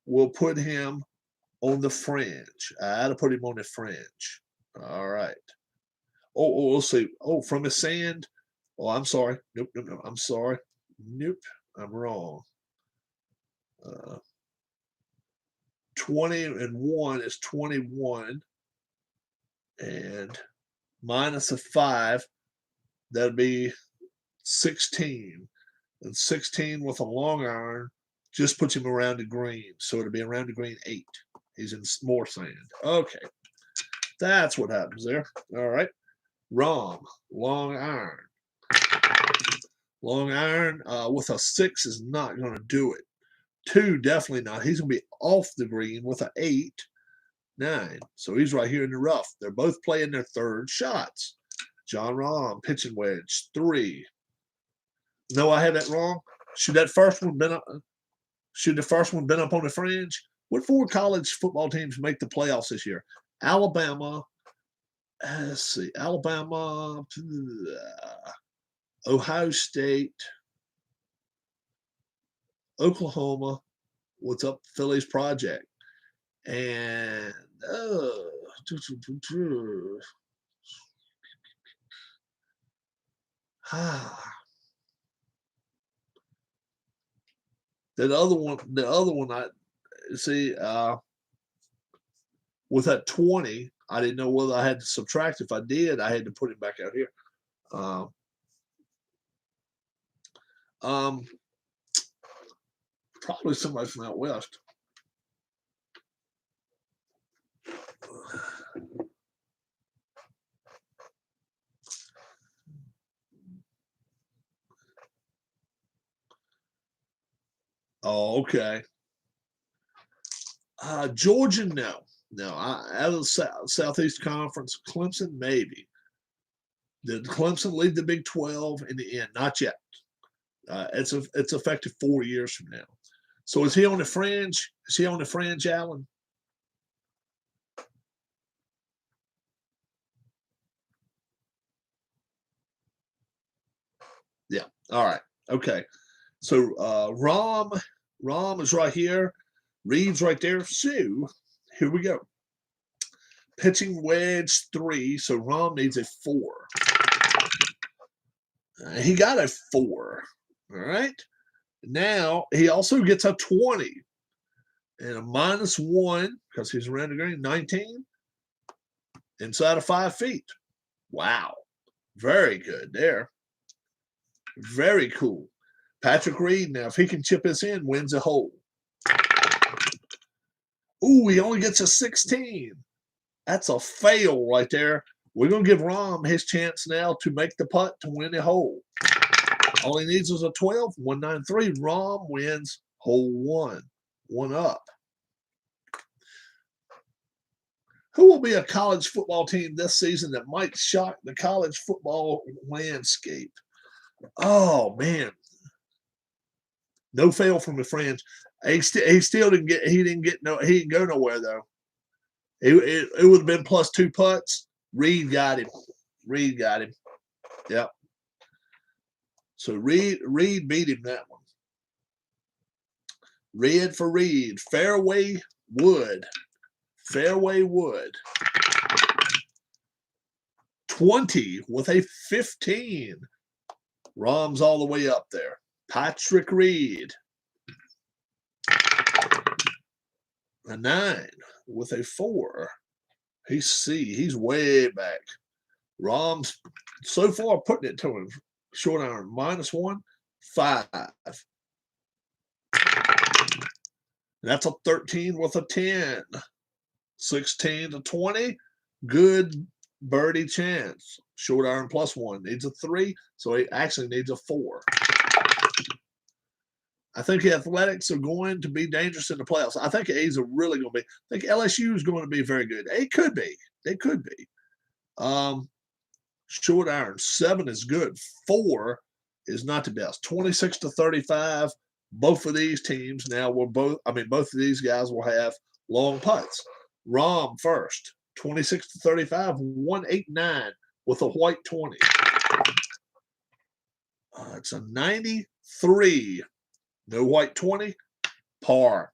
will put him on the fringe. I had to put him on the fringe. All right. Oh, we'll see. Oh, from his sand. Oh, I'm sorry. Nope. I'm sorry. Nope. I'm wrong. 20 and 1 is 21. And minus a 5, that'd be 16. And 16 with a long iron just puts him around the green. So it'll be around the green 8. He's in more sand. Okay. That's what happens there. All right. Rom, long iron. Long iron with a 6 is not going to do it. 2, definitely not. He's going to be off the green with an 8, 9. So he's right here in the rough. They're both playing their third shots. John Rahm, pitching wedge, 3. No, I had that wrong. Should the first one been up on the fringe? What 4 college football teams make the playoffs this year? Alabama. Let's see. Alabama. Ohio State. Oklahoma. What's up, Phillies Project? And the other one I see with that 20, I didn't know whether I had to subtract. If I did, I had to put it back out here. Probably somebody from out west. Oh, okay. Georgia, no. Out of the Southeast Conference, Clemson, maybe. Did Clemson lead the Big 12 in the end? Not yet. It's effective 4 years from now. So is he on the fringe? Is he on the fringe, Alan? Yeah. All right. Okay. So Rahm is right here. Reed's right there. So here we go. Pitching wedge 3. So Rahm needs a 4. He got a 4. All right. Now he also gets a 20 and a -1 because he's around the green, 19 inside of 5 feet. Wow. Very good there. Very cool. Patrick Reed, now, if he can chip this in, wins a hole. Ooh, he only gets a 16. That's a fail right there. We're going to give Rahm his chance now to make the putt to win the hole. All he needs is a 12, 193. Rahm wins hole 1. 1 up. Who will be a college football team this season that might shock the college football landscape? Oh, man. No fail from the fringe. He still didn't get. He didn't go nowhere though. It would have been +2 putts. Reed got him. Yep. So Reed beat him that one. Red for Reed. Fairway wood. 20 with a 15. Rahm's all the way up there. Patrick Reed. A 9 with a 4. He's way back. Rahm's so far putting it to him. Short iron -1, 5. That's a 13 with a 10. 16 to 20. Good birdie chance. Short iron +1. Needs a 3, so he actually needs a 4. I think the Athletics are going to be dangerous in the playoffs. I think A's are really going to be. I think LSU is going to be very good. They could be. Short iron 7 is good. 4 is not the best. 26 to 35. Both of these teams now both of these guys will have long putts. Rahm first. 26 to 35. 189 with a white 20. It's a 93. No white 20. Par.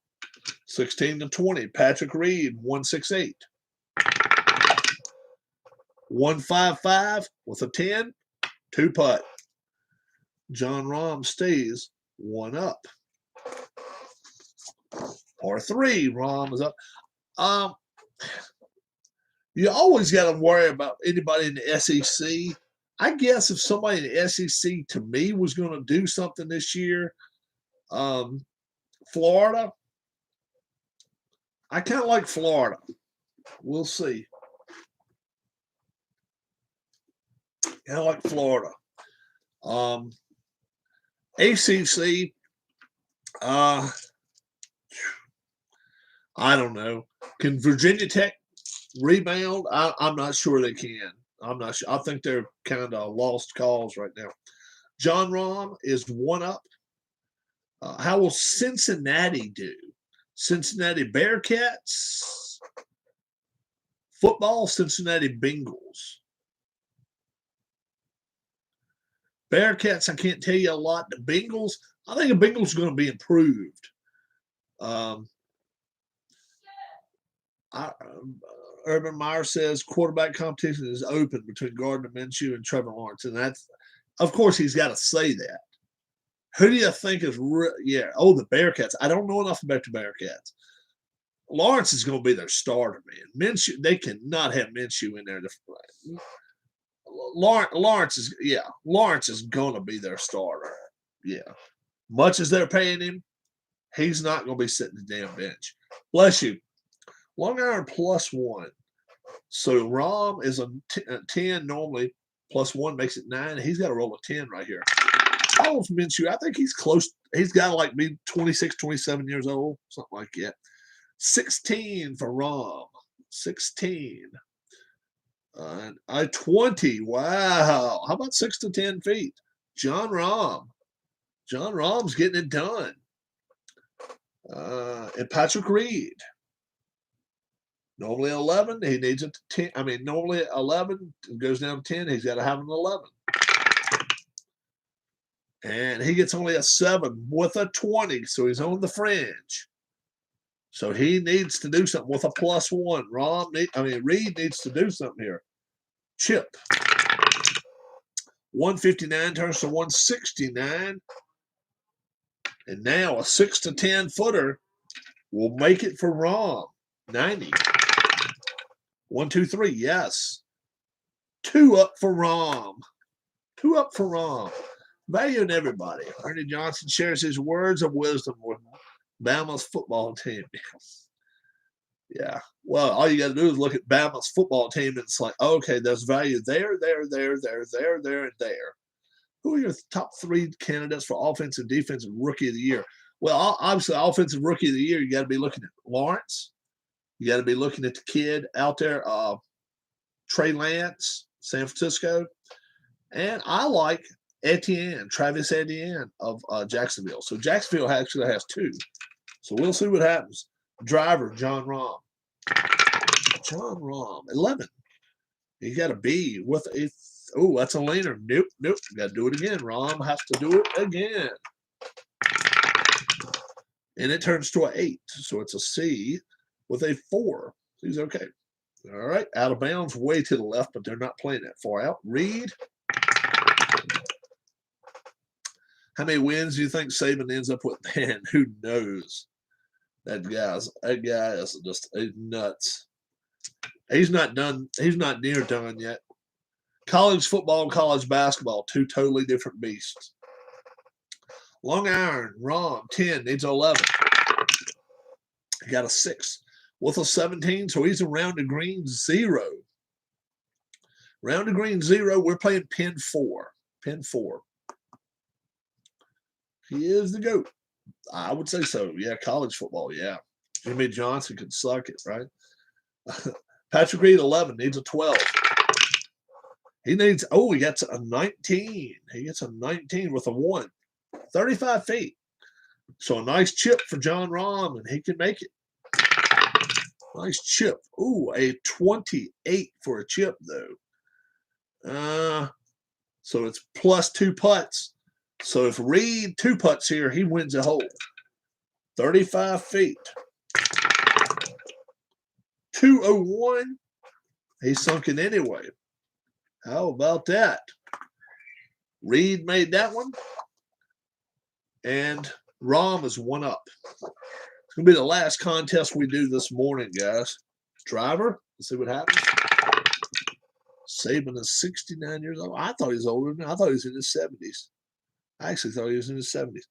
16 to 20. Patrick Reed, 168. 155 with a 10. 2 putt. John Rahm stays 1 up. Par 3. Rahm is up. You always got to worry about anybody in the SEC. I guess if somebody in the SEC to me was going to do something this year, Florida. I kind of like Florida. We'll see. Kind of like Florida. ACC. I don't know. Can Virginia Tech rebound? I'm not sure they can. I'm not sure. I think they're kind of lost cause right now. John Rahm is 1 up. How will Cincinnati do? Cincinnati Bearcats. Football, Cincinnati Bengals. Bearcats, I can't tell you a lot. The Bengals, I think the Bengals are going to be improved. Urban Meyer says quarterback competition is open between Gardner Minshew and Trevor Lawrence. And that's, of course, he's got to say that. Who do you think is the Bearcats. I don't know enough about the Bearcats. Lawrence is going to be their starter, man. Minshew, they cannot have Minshew in there. Lawrence is going to be their starter. Yeah. Much as they're paying him, he's not going to be sitting the damn bench. Bless you. Long iron +1. So Rahm is a 10 normally. +1 makes it 9. He's got to roll a 10 right here. How Minshew? I think he's close. He's got to like be 26, 27 years old, something like that. 16 for Rahm. 16. 20. Wow. How about 6 to 10 feet? John Rahm. John Rahm's getting it done. And Patrick Reed. Normally 11. He needs it to 10. Normally 11 goes down to 10. He's got to have an 11. And he gets only a 7 with a 20. So he's on the fringe. So he needs to do something with a +1. Reed needs to do something here. Chip. 159 turns to 169. And now a 6 to 10 footer will make it for Rahm. 90. 1, 2, 3. Yes. 2 up for Rahm. 2 up for Rahm. Valuing everybody. Ernie Johnson shares his words of wisdom with Bama's football team. Yeah. Well, all you got to do is look at Bama's football team, and it's like, okay, there's value there, and there. Who are your top 3 candidates for offensive, defensive, rookie of the year? Well, obviously, offensive rookie of the year, you got to be looking at Lawrence. You got to be looking at the kid out there, Trey Lance, San Francisco. And I like Travis Etienne of Jacksonville. So Jacksonville actually has 2. So we'll see what happens. Driver, John Rahm. John Rahm, 11. He got a B with a, that's a laner. Nope. Got to do it again. Rahm has to do it again. And it turns to an 8. So it's a C with a 4. He's okay. All right. Out of bounds, way to the left, but they're not playing that far out. Reed. How many wins do you think Saban ends up with? Man, who knows? That guy is just nuts. He's not done. He's not near done yet. College football and college basketball, 2 totally different beasts. Long iron, Rahm, 10, needs 11. He got a 6 with a 17, so he's around the green 0. Round the green 0, we're playing pin 4. Pin 4. He is the GOAT. I would say so. Yeah, college football, yeah. Jimmy Johnson could suck it, right? Patrick Reed, 11, needs a 12. He gets a 19. He gets a 19 with a 1. 35 feet. So a nice chip for John Rahm, and he can make it. Nice chip. Ooh, a 28 for a chip, though. So it's +2 putts. So if Reed 2 putts here, he wins a hole. 35 feet. 201. He's sunken anyway. How about that? Reed made that one. And Rom is one up. It's going to be the last contest we do this morning, guys. Driver, let's see what happens. Saban is 69 years old. I thought he was older than that. I thought he was in his 70s. I actually thought he was in his 70s.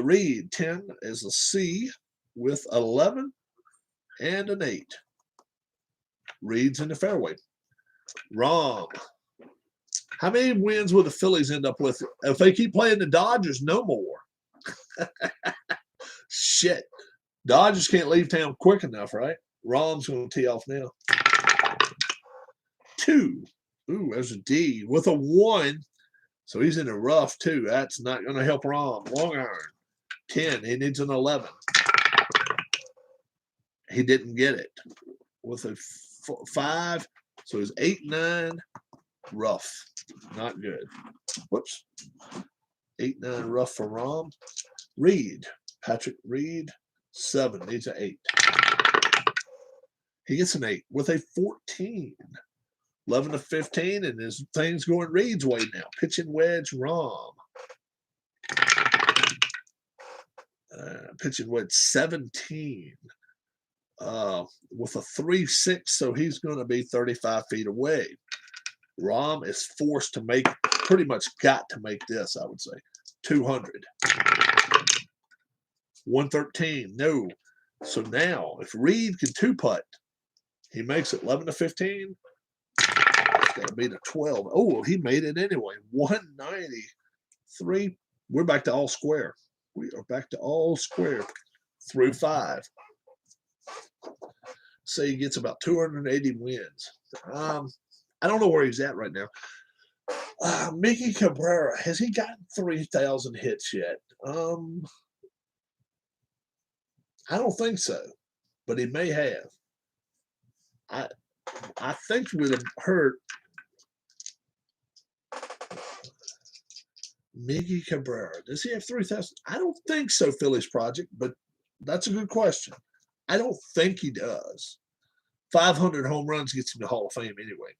Reed, 10 is a C with 11 and an 8. Reed's in the fairway. Rom. How many wins will the Phillies end up with? If they keep playing the Dodgers, no more. Shit. Dodgers can't leave town quick enough, right? Rom's going to tee off now. 2. Ooh, there's a D with a 1. So he's in the rough, too. That's not going to help Rom. Long iron. 10. He needs an 11. He didn't get it. With a 5. So he's 8, 9. Rough. Not good. Whoops. 8, 9 rough for Rom. Reed. Patrick Reed. 7. Needs an 8. He gets an 8 with a 14. 11 to 15, and his thing's going Reed's way now. Pitching wedge, Rom. Pitching wedge, 17. With a 3-6, so he's going to be 35 feet away. Rom is forced to make, pretty much got to make this, I would say. 200. 113, no. So now, if Reed can 2-putt, he makes it 11 to 15. Got to beat a 12. Oh, he made it anyway. 193. We're back to all square. We are back to all square through 5. So he gets about 280 wins. I don't know where he's at right now. Mickey Cabrera, has he gotten 3,000 hits yet? I don't think so, but he may have. I think we'd have heard Miggy Cabrera. Does he have 3,000? I don't think so, Phillies Project, but that's a good question. I don't think he does. 500 home runs gets him to Hall of Fame anyway.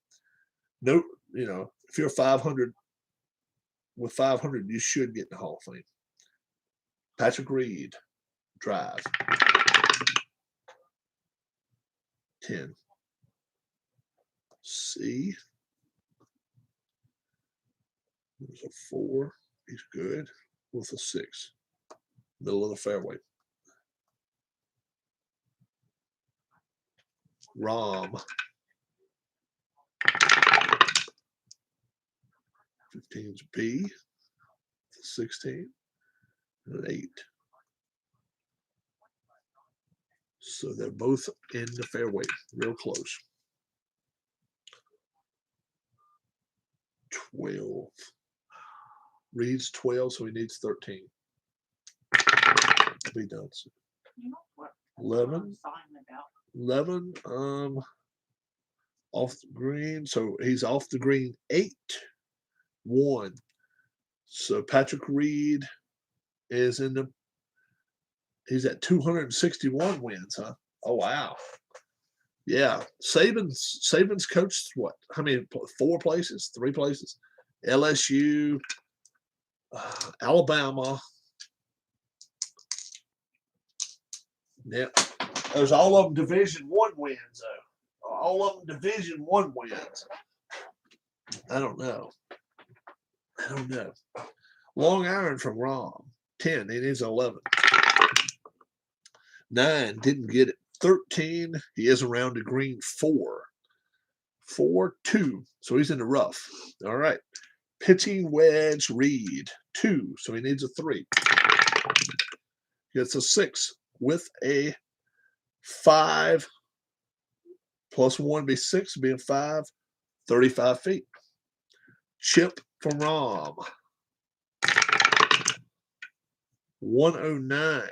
No, you know, if you're 500, with 500, you should get in the Hall of Fame. Patrick Reed, drive. 10. C. There's a 4. He's good with a 6. Middle of the fairway. Rom. 15's B. 16. And an 8. So they're both in the fairway, real close. 12. Reed's 12, so he needs 13. Be done. 11. 11. Off the green. So he's off the green 8. 1. So Patrick Reed is in the. He's at 261 wins, huh? Oh wow. Yeah, Saban's coached what? How many? 4 places? 3 places? LSU, Alabama. Yeah, there's all of them Division I wins though. All of them Division I wins. I don't know. Long iron from Rom. 10. He needs 11. 9. Didn't get it. 13. He is around the green 4. 4, 2. So he's in the rough. All right. Pitching wedge Reed. 2. So he needs a 3. Gets a 6 with a 5. Plus 1 be 6, being 5. 35 feet. Chip from Rom. 109.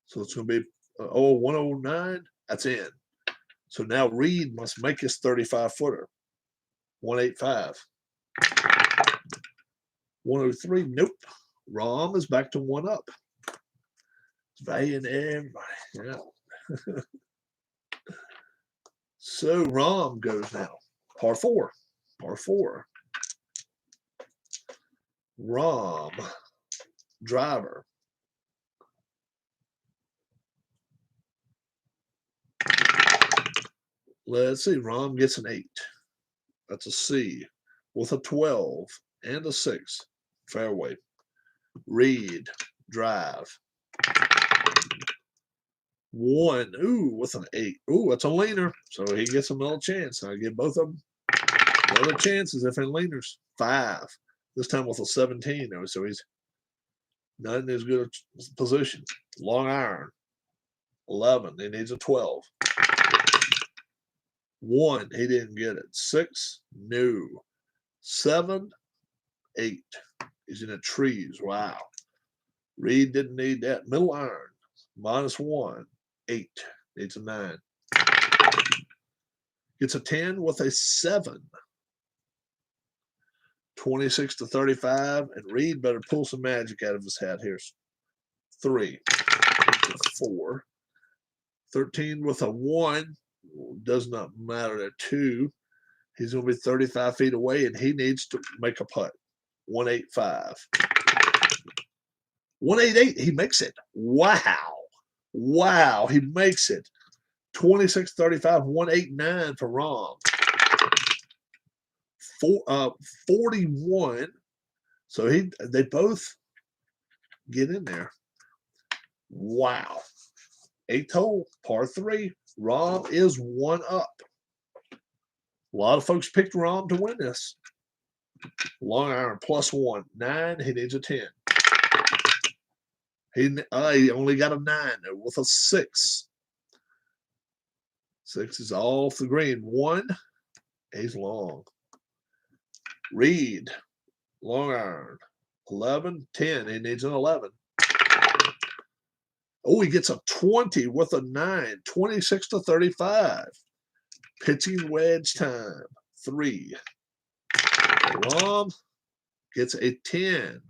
So it's going to be 109. That's in. So now Reed must make his 35-footer. 185. 103. Nope. Rom is back to 1 up. Valuing everybody. Yeah. So Rom goes now. Par 4. Par 4. Rom. Driver. Let's see. Rom gets an 8. That's a C. With a 12 and a 6. Fairway. Reed. Drive. 1. Ooh, with an 8. Ooh, that's a leaner. So he gets another chance. I give both of them other chances if in leaners. 5. This time with a 17, though. So he's not in as good a position. Long iron. 11. He needs a 12. 1. He didn't get it. 6. No. 7. 8. He's in the trees. Wow. Reed didn't need that. Middle iron. -1. 8. Needs a 9. Gets a 10 with a 7. 26 to 35. And Reed better pull some magic out of his hat. Here's 3. 4. 13 with a 1. Does not matter at 2. He's going to be 35 feet away, and he needs to make a putt. 185. 188. He makes it. Wow. Wow. He makes it. 26-35. 189 for Rom. 41. So they both get in there. Wow. 8th hole, par 3. Rom is 1 up. A lot of folks picked Rom to win this. Long iron +1. 9. He needs a 10. He only got a 9 with a 6. 6 is off the green. 1. He's long. Reed. Long iron. 11. 10. He needs an 11. Oh, he gets a 20 with a 9. 26 to 35. Pitching wedge time. 3. Rom gets a 10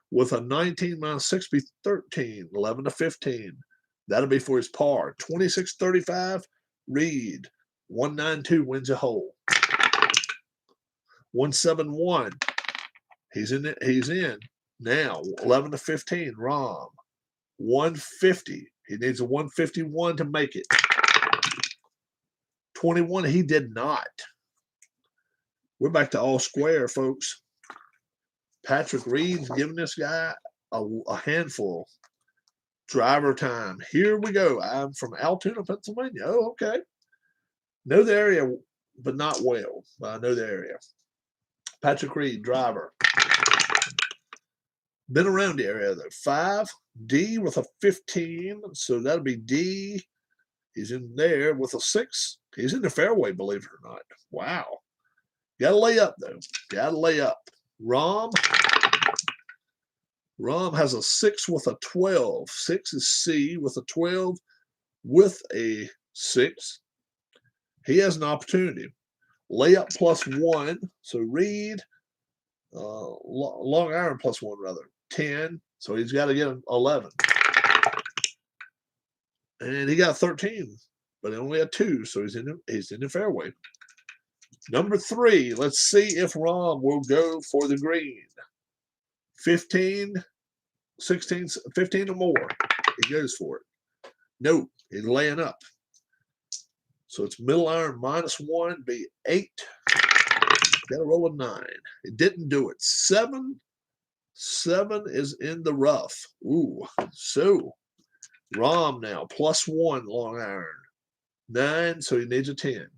with a 19 -6 be 13. 11 to 15. That'll be for his par. 26-35. Reed. 192 wins a hole. 171. He's in it. He's in now. 11 to 15. Rom. 150. He needs a 151 to make it. 21. He did not. We're back to all square, folks. Patrick Reed's giving this guy a handful. Driver time. Here we go. I'm from Altoona, Pennsylvania. Oh, okay. Know the area, but not well. But I know the area. Patrick Reed, driver. Been around the area, though. 5. D with a 15. So that'll be D. He's in there with a 6. He's in the fairway, believe it or not. Wow. Got to lay up, though. Got to lay up. Rom has a 6 with a 12. 6 is C with a 12 with a 6. He has an opportunity. Layup +1. So Reed, long iron +1 rather. 10. So he's got to get an 11. And he got 13, but he only had 2. So he's in the fairway. Number 3. Let's see if Rom will go for the green. 15, 16, 15 or more. He goes for it. No, he's laying up. So it's middle iron -1, be 8. Got to roll a 9. It didn't do it. 7 is in the rough. Ooh. So Rom now +1 long iron. 9, so he needs a 10.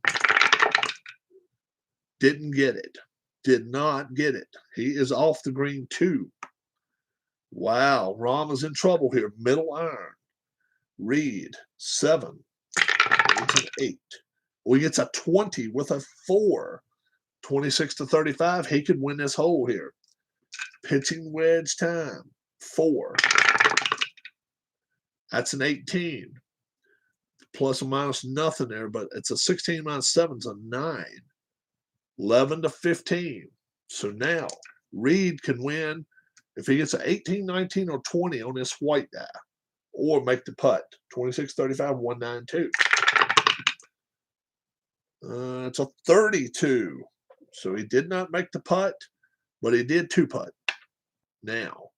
Didn't get it. Did not get it. He is off the green 2. Wow. Rom is in trouble here. Middle iron. Reed 7. It's an 8. Well, he gets a 20 with a 4. 26 to 35. He could win this hole here. Pitching wedge time. 4. That's an 18. Plus or minus nothing there, but it's a 16 -7 is a 9. 11 to 15. So now Reed can win if he gets an 18, 19, or 20 on this white guy. or make the putt. 26-35, 192. It's a 32. So he did not make the putt, but he did 2-putt. Now,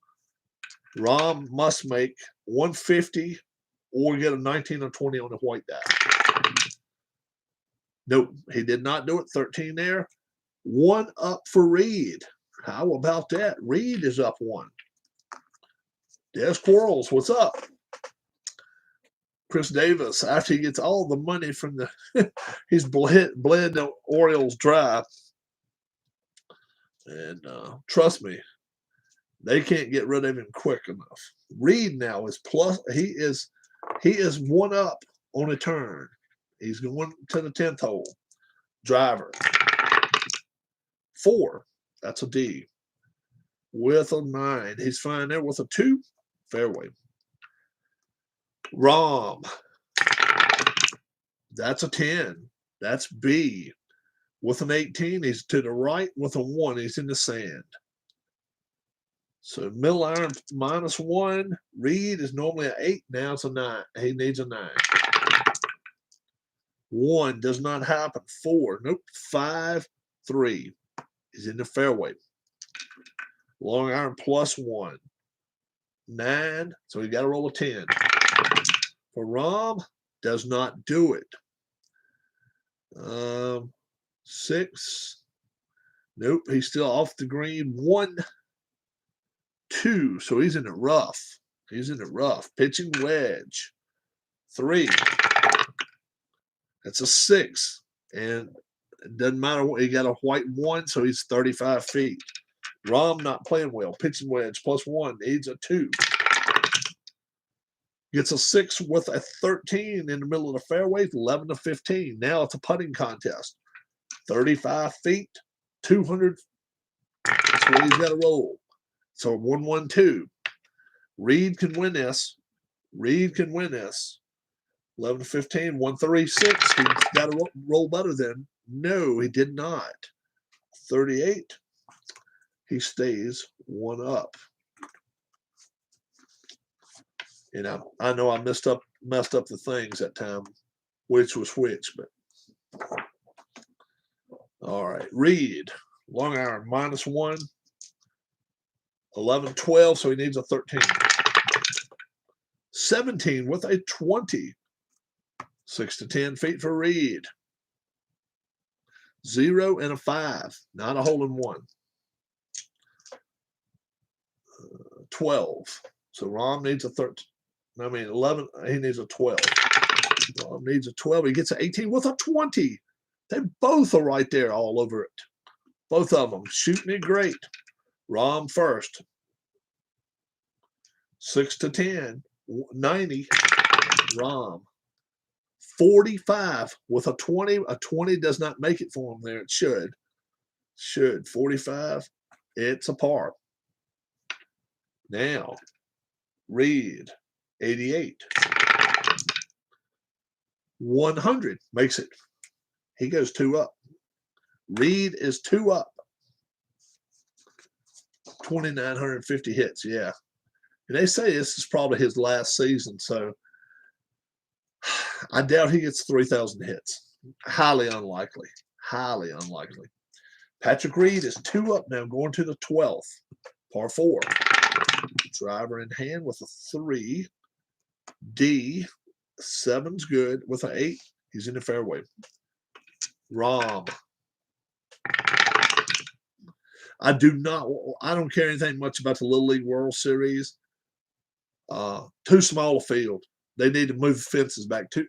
Rahm must make 150 or get a 19 or 20 on the white die. Nope, he did not do it. 13 there. 1 up for Reed. How about that? Reed is up 1. Des Quarles, what's up? Chris Davis, after he gets all the money from the, he's bled the Orioles dry. And trust me, they can't get rid of him quick enough. Reed now is plus. He is 1 up on a turn. He's going to the 10th hole. Driver. 4. That's a D. With a 9. He's fine there with a 2. Fairway. Rahm. That's a 10. That's B. With an 18, he's to the right. With a 1, he's in the sand. So middle iron -1. Reed is normally an 8. Now it's a 9. He needs a 9. 1 does not happen. 4. Nope. 5, 3. He's in the fairway. Long iron +1. 9. So he got to roll a 10. For Rahm, does not do it. 6. Nope. He's still off the green. 1, 2. So he's in the rough. He's in the rough. Pitching wedge. 3. That's a 6. And it doesn't matter what. He got a white 1, so he's 35 feet. Rahm not playing well. Pitching wedge +1. Needs a 2. Gets a 6 with a 13 in the middle of the fairway. 11 to 15. Now it's a putting contest. 35 feet. 200. That's what he's got to roll. So 1-1-2. Reed can win this. Reed can win this. 11 to 15, 136. He's got to roll better than. No, he did not. 38. He stays 1 up. You know, I know I messed up the things that time, which was which, but all right. Reed, long iron -1. 11, 12, so he needs a 13. 17 with a 20. 6 to 10 feet for Reed. 0 and a 5. Not a hole in 1. 12. So Rahm needs a 13. 11. He needs a 12. Rahm needs a 12. He gets an 18 with a 20. They both are right there all over it. Both of them shooting it great. Rahm first. 6 to 10. 90. Rahm. 45 with a 20. A 20 does not make it for him there. It should. 45. It's a par. Now, Reed, 88. 100 makes it. He goes 2 up. Reed is 2 up. 2,950 hits, yeah. And they say this is probably his last season, so I doubt he gets 3,000 hits. Highly unlikely. Highly unlikely. Patrick Reed is 2 up now, going to the 12th. Par 4. Driver in hand with a 3. D. 7's good with an 8. He's in the fairway. Rahm. I don't care anything much about the Little League World Series. Too small a field. They need to move the fences back to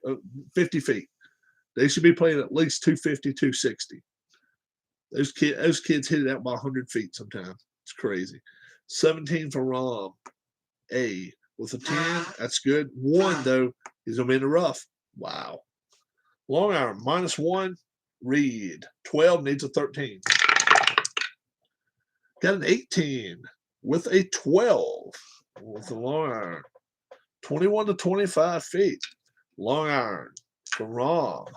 50 feet. They should be playing at least 250, 260. Those kids hit it out by 100 feet sometimes. It's crazy. 17 for Rahm. A with a 10. That's good. 1, though, he's going to be in the rough. Wow. Long iron, -1. Reed. 12 needs a 13. Got an 18 with a 12 with the long iron. 21 to 25 feet. Long iron from Rahm.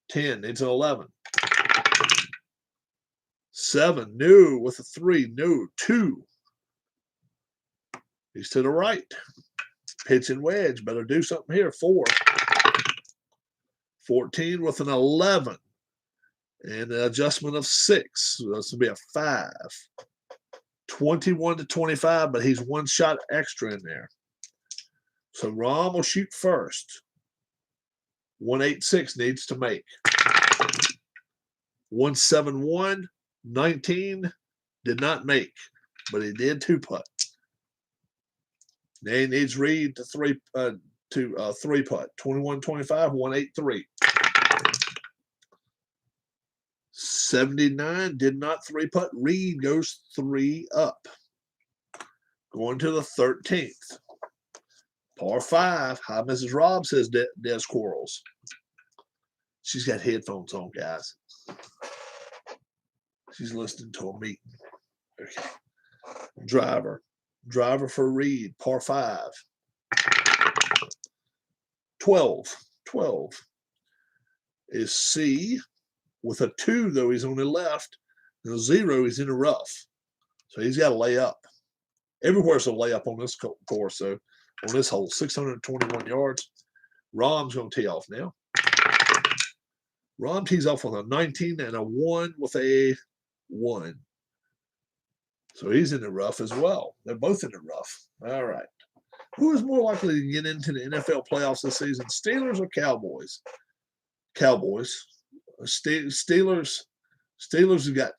10 needs an 11. 7, no, with a 3, no, 2. He's to the right. Pitch and wedge. Better do something here. 4. 14 with an 11. And an adjustment of 6. So this will be a 5. 21 to 25, but he's one shot extra in there. So Rom will shoot first. 186 needs to make. 171, 19 did not make, but he did 2-putt. Now he needs Reed to 3-putt. 21, 25, 183. 79 did not 3-putt. Reed goes 3 up. Going to the 13th. Par 5. Hi, Mrs. Robb, says Des Quarles. She's got headphones on, guys. She's listening to a meeting. Okay. Driver. Driver for Reed. Par 5. 12. 12 is C. With a 2, though, he's on the left. And a 0, he's in the rough. So he's got to lay up. Everywhere's a layup on this course, so on this hole, 621 yards. Rom's going to tee off now. Rom tees off with a 19 and a 1 with a 1. So he's in the rough as well. They're both in the rough. All right. Who is more likely to get into the NFL playoffs this season, Steelers or Cowboys? Cowboys. Steelers have got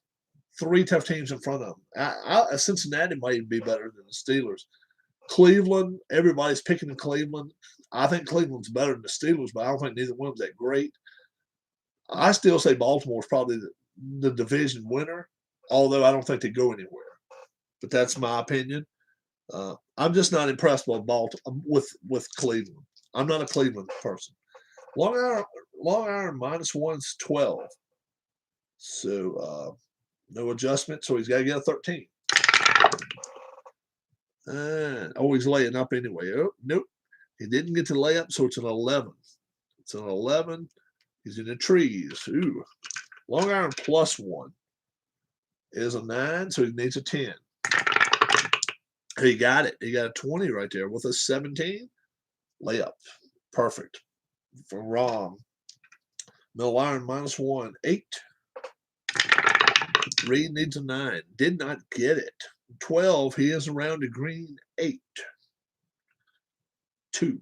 3 tough teams in front of them. Cincinnati might be better than the Steelers. Cleveland, everybody's picking in Cleveland. I think Cleveland's better than the Steelers, but I don't think neither one of them's that great. I still say Baltimore's probably the division winner, although I don't think they go anywhere. But that's my opinion. I'm just not impressed with with Cleveland. I'm not a Cleveland person. Long iron -1's 12. So no adjustment. So he's got to get a 13. And he's laying up anyway. Oh, nope. He didn't get to lay up, so it's an 11. It's an 11. He's in the trees. Ooh. Long iron +1 is a 9, so he needs a 10. He got it. He got a 20 right there with a 17 layup. Perfect. For Rom. Middle iron -1, 8. Reed needs a 9. Did not get it. 12, he is around the green 8. 2.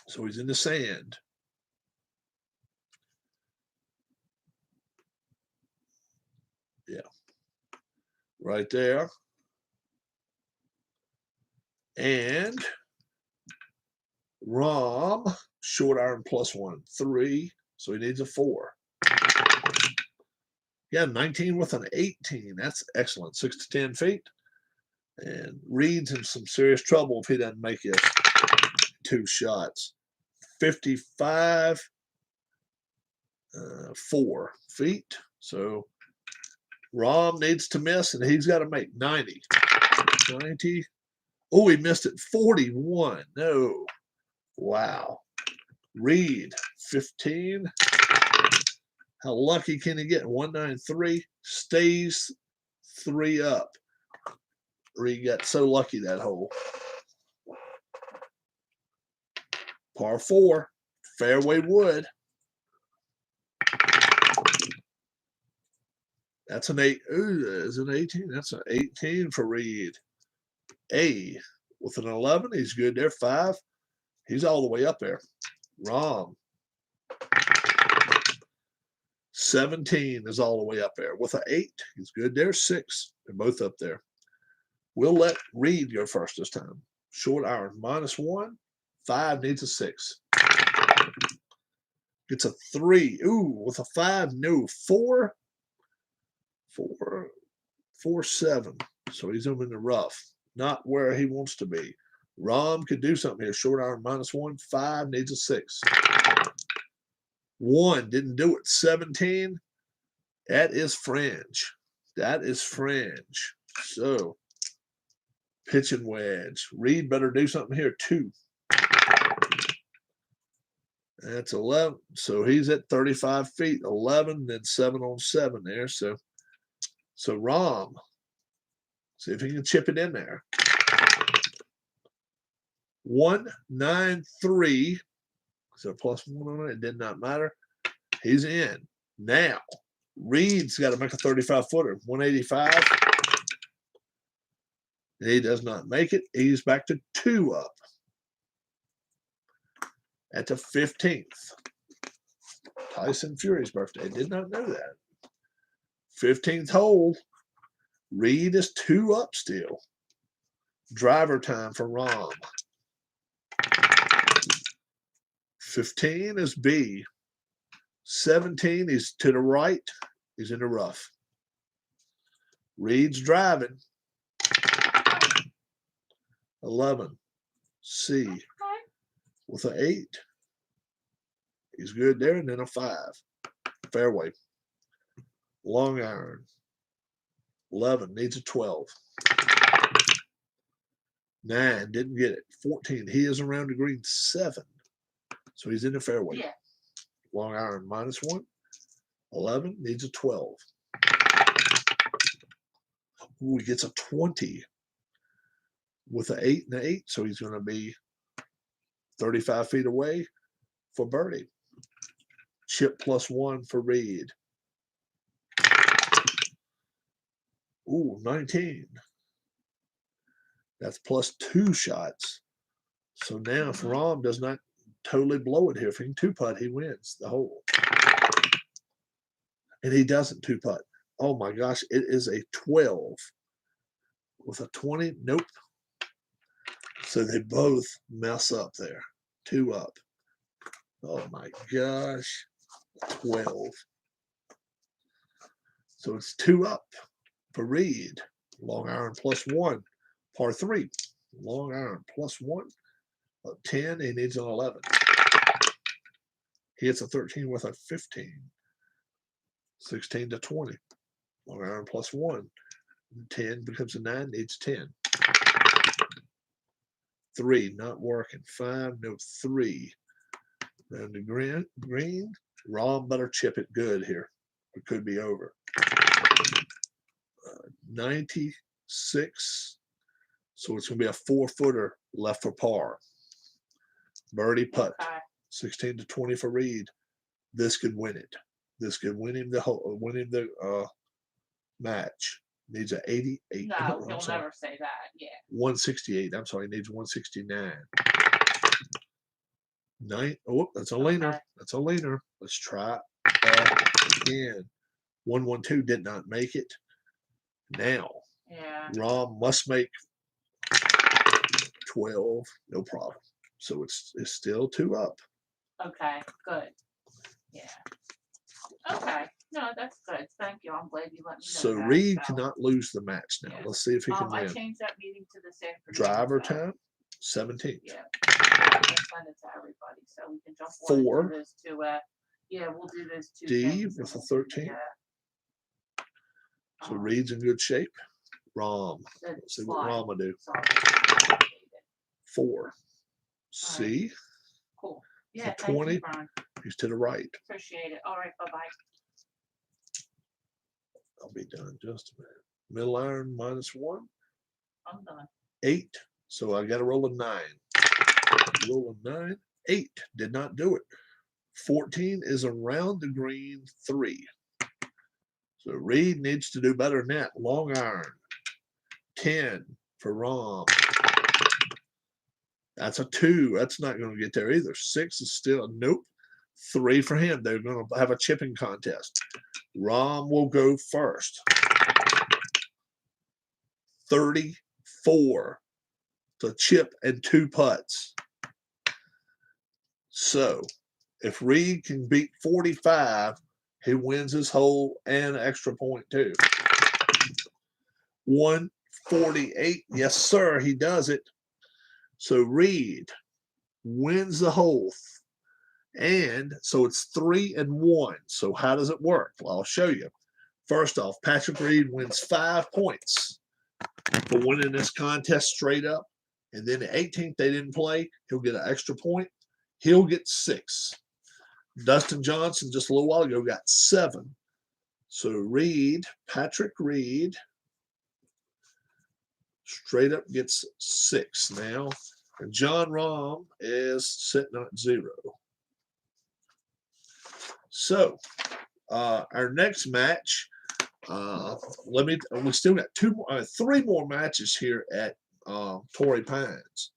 So he's in the sand. Yeah. Right there. And Rom, short iron +1, 3. So he needs a 4. Yeah, 19 with an 18. That's excellent. 6 to 10 feet. And Reed's in some serious trouble if he doesn't make his 2 shots. 55, 4 feet. So Rom needs to miss, and he's got to make 90. 90. Oh, he missed it. 41. No. Wow. Reed, 15. How lucky can he get? 193. Stays 3 up. Reed got so lucky that hole. Par 4. Fairway wood. That's an 8. Ooh, is it an 18? That's an 18 for Reed. A with an 11. He's good there. 5. He's all the way up there. Rom. 17 is all the way up there. With an 8, he's good there. 6. They're both up there. We'll let Reed go first this time. Short iron -1. 5 needs a 6. Gets a 3. Ooh, with a 5, no. 4. 4. 4, 7. So he's over in the rough. Not where he wants to be. Rom could do something here. Short iron -1. 5 needs a 6. 1 didn't do it. 17. That is fringe. That is fringe. So pitch and wedge. Reed better do something here. 2. That's 11. So he's at 35 feet. 11, then 7 on 7 there. So Rom, see if he can chip it in there. 193. Is there a +1 on it? It did not matter. He's in. Now, Reed's got to make a 35-footer. 185. He does not make it. He's back to 2 up. At the 15th. Tyson Fury's birthday. Did not know that. 15th hole. Reed is 2 up still. Driver time for Rom. 15 is B. 17 is to the right. He's in the rough. Reed's driving. 11. C. With an 8. He's good there, and then a 5. Fairway. Long iron. 11 needs a 12. 9 didn't get it. 14. He is around the green. 7. So he's in the fairway. Yeah. Long iron -1. 11 needs a 12. Ooh, he gets a 20 with an 8 and an 8. So he's going to be 35 feet away for birdie. Chip +1 for Reed. Ooh, 19. That's +2 shots. So now if Rom does not totally blow it here, if he can 2-putt, he wins the hole. And he doesn't 2-putt. Oh my gosh, it is a 12. With a 20, nope. So they both mess up there. 2 up. Oh my gosh. 12. So it's 2 up for Reed. Long iron +1. Par 3. Long iron +1. 10. He needs an 11. He hits a 13 with a 15. 16 to 20. Long iron +1. 10 becomes a 9. Needs 10. 3 not working. 5 no 3. Round the green. Rom better chip it good here. It could be over. 96. So it's going to be a 4-footer left for par. Birdie putt. 16 to 20 for Reed. This could win it. This could win him the match. Needs an 88. No, he'll never say that. Yeah. 168. I'm sorry. He needs 169. 9. Oh, that's a leaner. Okay. That's a leaner. Let's try again. 112 did not make it. Now, Yeah. Rom must make 12. No problem. So it's still 2 up. Okay, good. Yeah. Okay. No, that's good. Thank you. I'm glad you let me know. So that. Reed cannot lose the match now. Yeah. Let's see if he can I win. changed that meeting to this afternoon. Driver so, time, 17th. Yeah. I'll send it to everybody so we can jump on and 4. do this to yeah, we'll do this to D with a 13. So Reed's in good shape. Rom. Let's see what Rom will do. 4. C. Cool. Yeah, For thank 20. you, Brian. He's to the right. Appreciate it. All right, bye-bye. I'll be done in just a minute. Middle iron -1. I'm done. 8. So I got to roll a 9. Roll a 9. 8. Did not do it. 14 is around the green 3. So Reed needs to do better than that. Long iron. 10 for Rom. That's a 2. That's not going to get there either. 6 is still, nope. 3 for him. They're going to have a chipping contest. Rom will go first. 34 to chip and 2 putts. So if Reed can beat 45, he wins his hole and an extra point too. 148. Yes, sir. He does it. So Reed wins the hole. And so it's 3-1. So how does it work? Well, I'll show you. First off, Patrick Reed wins 5 points for winning this contest straight up. And then the 18th they didn't play, he'll get an extra point. He'll get 6. Dustin Johnson just a little while ago got 7. So Reed, Patrick Reed, straight up gets 6 now. And John Rahm is sitting at 0. So our next match, we still got 3 more matches here at Torrey Pines.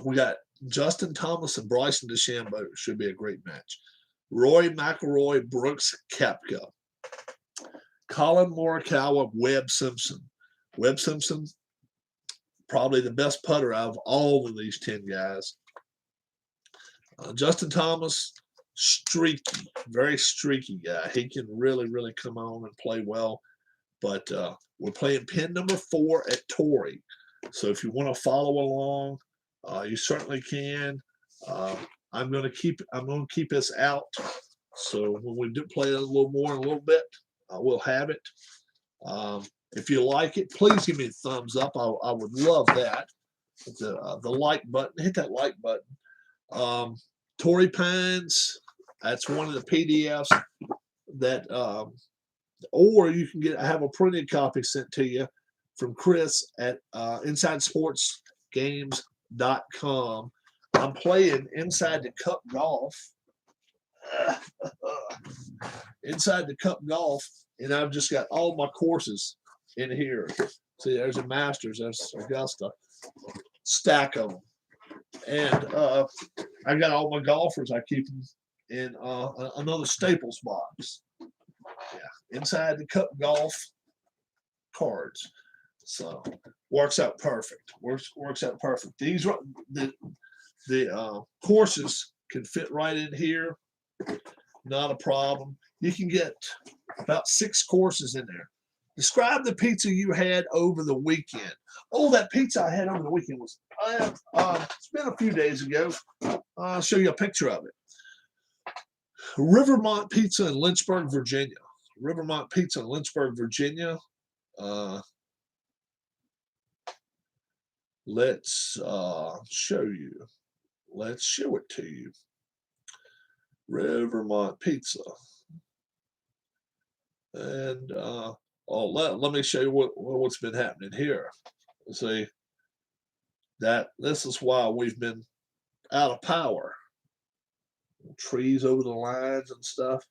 We got Justin Thomas and Bryson DeChambeau. Should be a great match. Roy McIlroy, Brooks Koepka. Colin Morikawa, Webb Simpson. Webb Simpson, probably the best putter out of all of these 10 guys. Justin Thomas, streaky, very streaky guy. He can really, really come on and play well. But we're playing pin number 4 at Torrey. So if you want to follow along, you certainly can. I'm going to keep this out. So when we do play a little more in a little bit, we'll have it. If you like it, please give me a thumbs up. I would love that. The like button, hit that like button. Torrey Pines, that's one of the PDFs that, or you can have a printed copy sent to you from Chris at InsideSportsGames.com. I'm playing Inside the Cup Golf. Inside the Cup Golf, and I've just got all my courses in here. See, there's a Masters, there's Augusta, stack of them, and I got all my golfers. I keep them in another Staples box. Yeah, Inside the Cup Golf cards. So works out perfect. Works out perfect. These the courses can fit right in here. Not a problem. You can get about 6 courses in there. Describe the pizza you had over the weekend. Oh, that pizza I had over the weekend was, it's been a few days ago. I'll show you a picture of it. Rivermont Pizza in Lynchburg, Virginia. Rivermont Pizza in Lynchburg, Virginia. Let's show you. Let's show it to you. Rivermont Pizza. And let me show you what's been happening here. See, that this is why we've been out of power. Trees over the lines and stuff.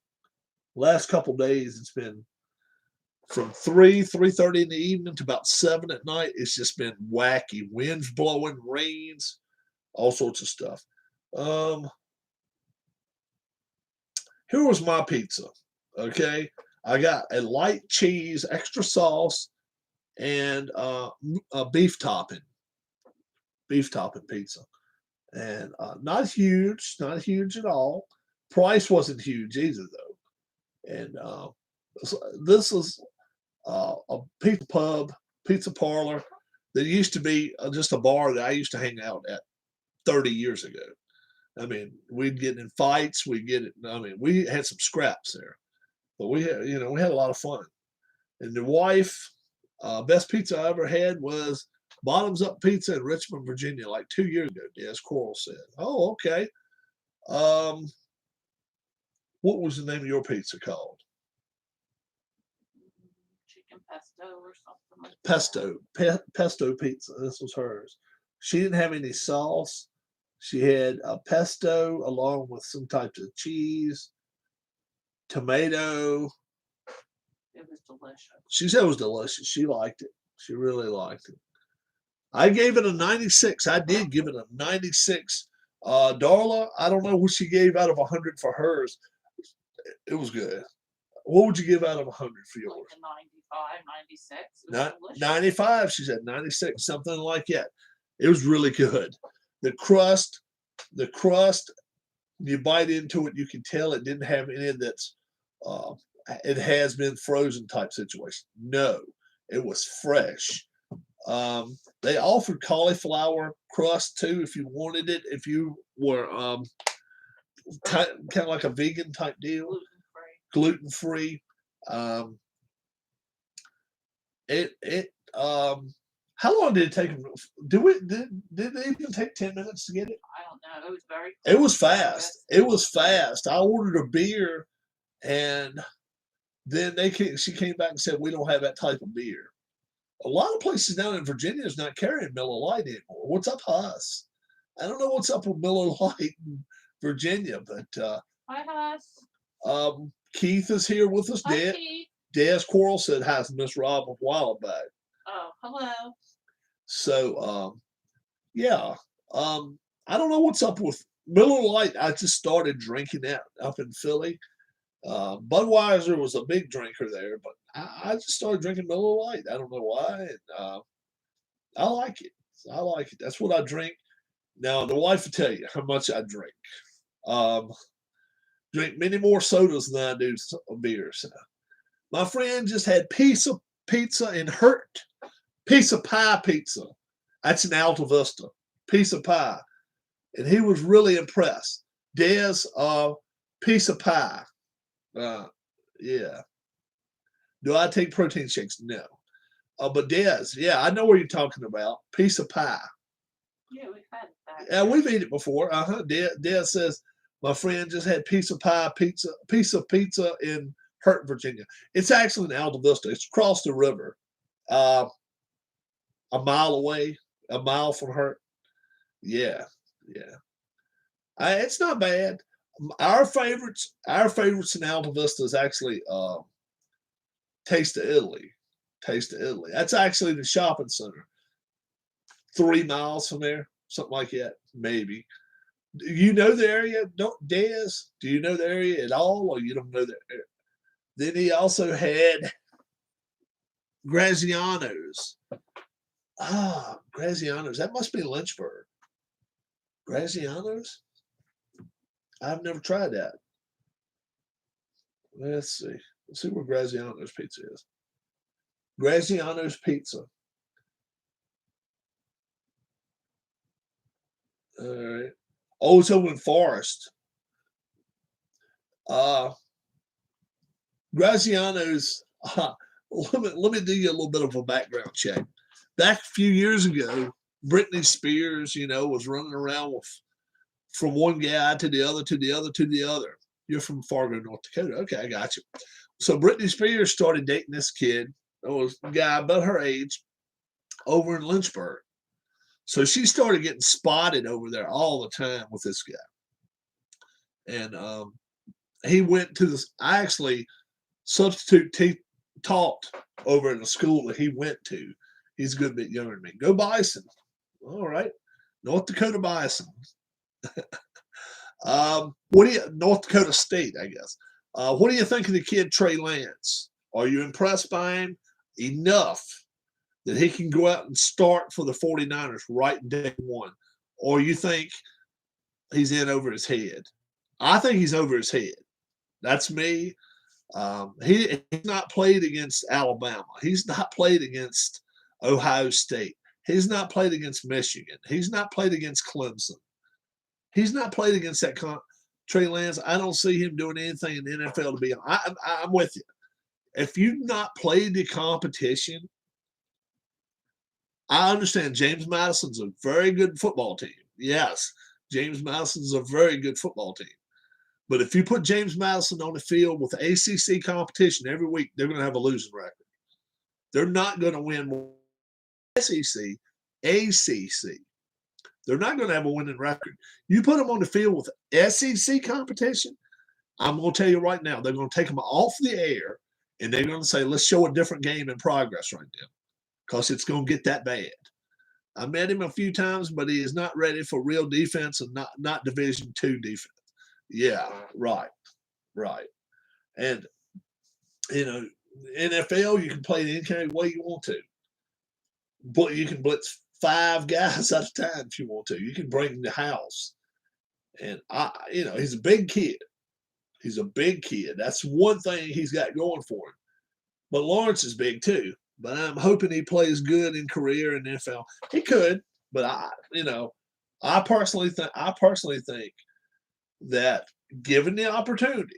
Last couple days, it's been from 3:30 in the evening to about 7 at night. It's just been wacky. Winds blowing, rains, all sorts of stuff. Here was my pizza. Okay, I got a light cheese, extra sauce, and a beef topping pizza. And not huge at all. Price wasn't huge either, though. And this is a pizza parlor that used to be just a bar that I used to hang out at 30 years ago. I mean, we'd get in fights. We had some scraps there, but we had a lot of fun. And the wife, best pizza I ever had was Bottoms Up Pizza in Richmond, Virginia, like 2 years ago. Yes, Coral said. Oh, okay. What was the name of your pizza called? Chicken pesto or something like that. Pesto pizza. This was hers. She didn't have any sauce. She had a pesto along with some types of cheese, tomato. It was delicious. She said it was delicious. She liked it. She really liked it. I gave it a 96. I did give it a 96. Darla, I don't know what she gave out of 100 for hers. It was good. What would you give out of 100 for yours? Like a 95, 96. 95. She said 96, something like that. It was really good. The crust, you bite into it, you can tell it didn't have any of that. It has been frozen type situation. No, it was fresh. They offered cauliflower crust too if you wanted it. If you were kind of like a vegan type deal, gluten free. How long did it take them? Did it even take 10 minutes to get it? I don't know. It was very quick. It was fast. It was fast. I ordered a beer, and then she came back and said, we don't have that type of beer. A lot of places down in Virginia is not carrying Miller Lite anymore. What's up, Huss? I don't know what's up with Miller Lite in Virginia, but Hi, Huss. Keith is here with us. Hi, Keith. Des Quarrel said hi to Miss Rob a while back. Oh, hello. So, yeah. I don't know what's up with Miller Lite. I just started drinking that up in Philly. Budweiser was a big drinker there, but I just started drinking Miller Lite. I don't know why. And, I like it. I like it. That's what I drink. Now, the wife will tell you how much I drink. Drink many more sodas than I do beers. My friend just had piece of pizza in Hurt. Piece of pie pizza. That's in Alta Vista. Piece of pie. And he was really impressed. Des, piece of pie. Yeah. Do I take protein shakes? No. But Des, yeah, I know what you're talking about. Piece of pie. Yeah, we've had that. Yeah, we've eaten it before. Des says my friend just had piece of pizza in Hurt, Virginia. It's actually in Alta Vista. It's across the river, a mile away, a mile from Hurt. Yeah. It's not bad. Our favorites in Alta Vista is actually Taste of Italy. Taste of Italy. That's actually the shopping center. 3 miles from there, something like that, maybe. Do you know the area, Des? Do you know the area at all, or you don't know the area? Then he also had Graziano's. Graziano's. That must be Lynchburg. Graziano's? I've never tried that. Let's see. Let's see where Graziano's Pizza is. Graziano's Pizza. All right. Oh, it's over in Forest. Graziano's. Let me do you a little bit of a background check. Back a few years ago, Britney Spears, was running around from one guy to the other, to the other, to the other. You're from Fargo, North Dakota. Okay, I got you. So Britney Spears started dating this kid. It was a guy about her age over in Lynchburg. So she started getting spotted over there all the time with this guy. And he went to this. I actually taught over in the school that he went to. He's a good bit younger than me. Go Bison. All right. North Dakota Bison. North Dakota State, I guess. What do you think of the kid Trey Lance? Are you impressed by him enough that he can go out and start for the 49ers right in day one? Or you think he's in over his head? I think he's over his head. That's me. He's not played against Alabama. He's not played against Ohio State. He's not played against Michigan. He's not played against Clemson. He's not played against that Trey Lance. I don't see him doing anything in the NFL to be. I'm with you. If you've not played the competition, I understand James Madison's a very good football team. Yes, James Madison's a very good football team. But if you put James Madison on the field with ACC competition every week, they're going to have a losing record. They're not going to win SEC, ACC. They're not going to have a winning record. You put them on the field with SEC competition, I'm going to tell you right now, they're going to take them off the air, and they're going to say, let's show a different game in progress right now, because it's going to get that bad. I met him a few times, but he is not ready for real defense and not Division II defense. Yeah, right. And, NFL, you can play it any kind of way you want to. But you can blitz 5 guys at a time if you want to. You can bring the house. And, he's a big kid. He's a big kid. That's one thing he's got going for him. But Lawrence is big too. But I'm hoping he plays good in career in the NFL. He could, but I personally think that given the opportunity,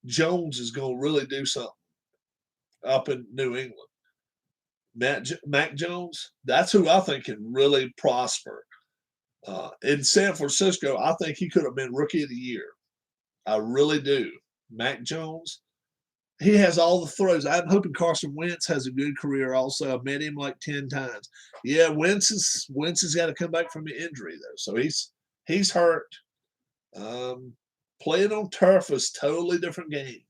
Jones is going to really do something up in New England. Mac Jones, that's who I think can really prosper. In San Francisco, I think he could have been Rookie of the Year. I really do. Mac Jones, he has all the throws. I'm hoping Carson Wentz has a good career also. I've met him like 10 times. Yeah, Wentz has got to come back from an injury though. So he's hurt. Playing on turf is totally different game.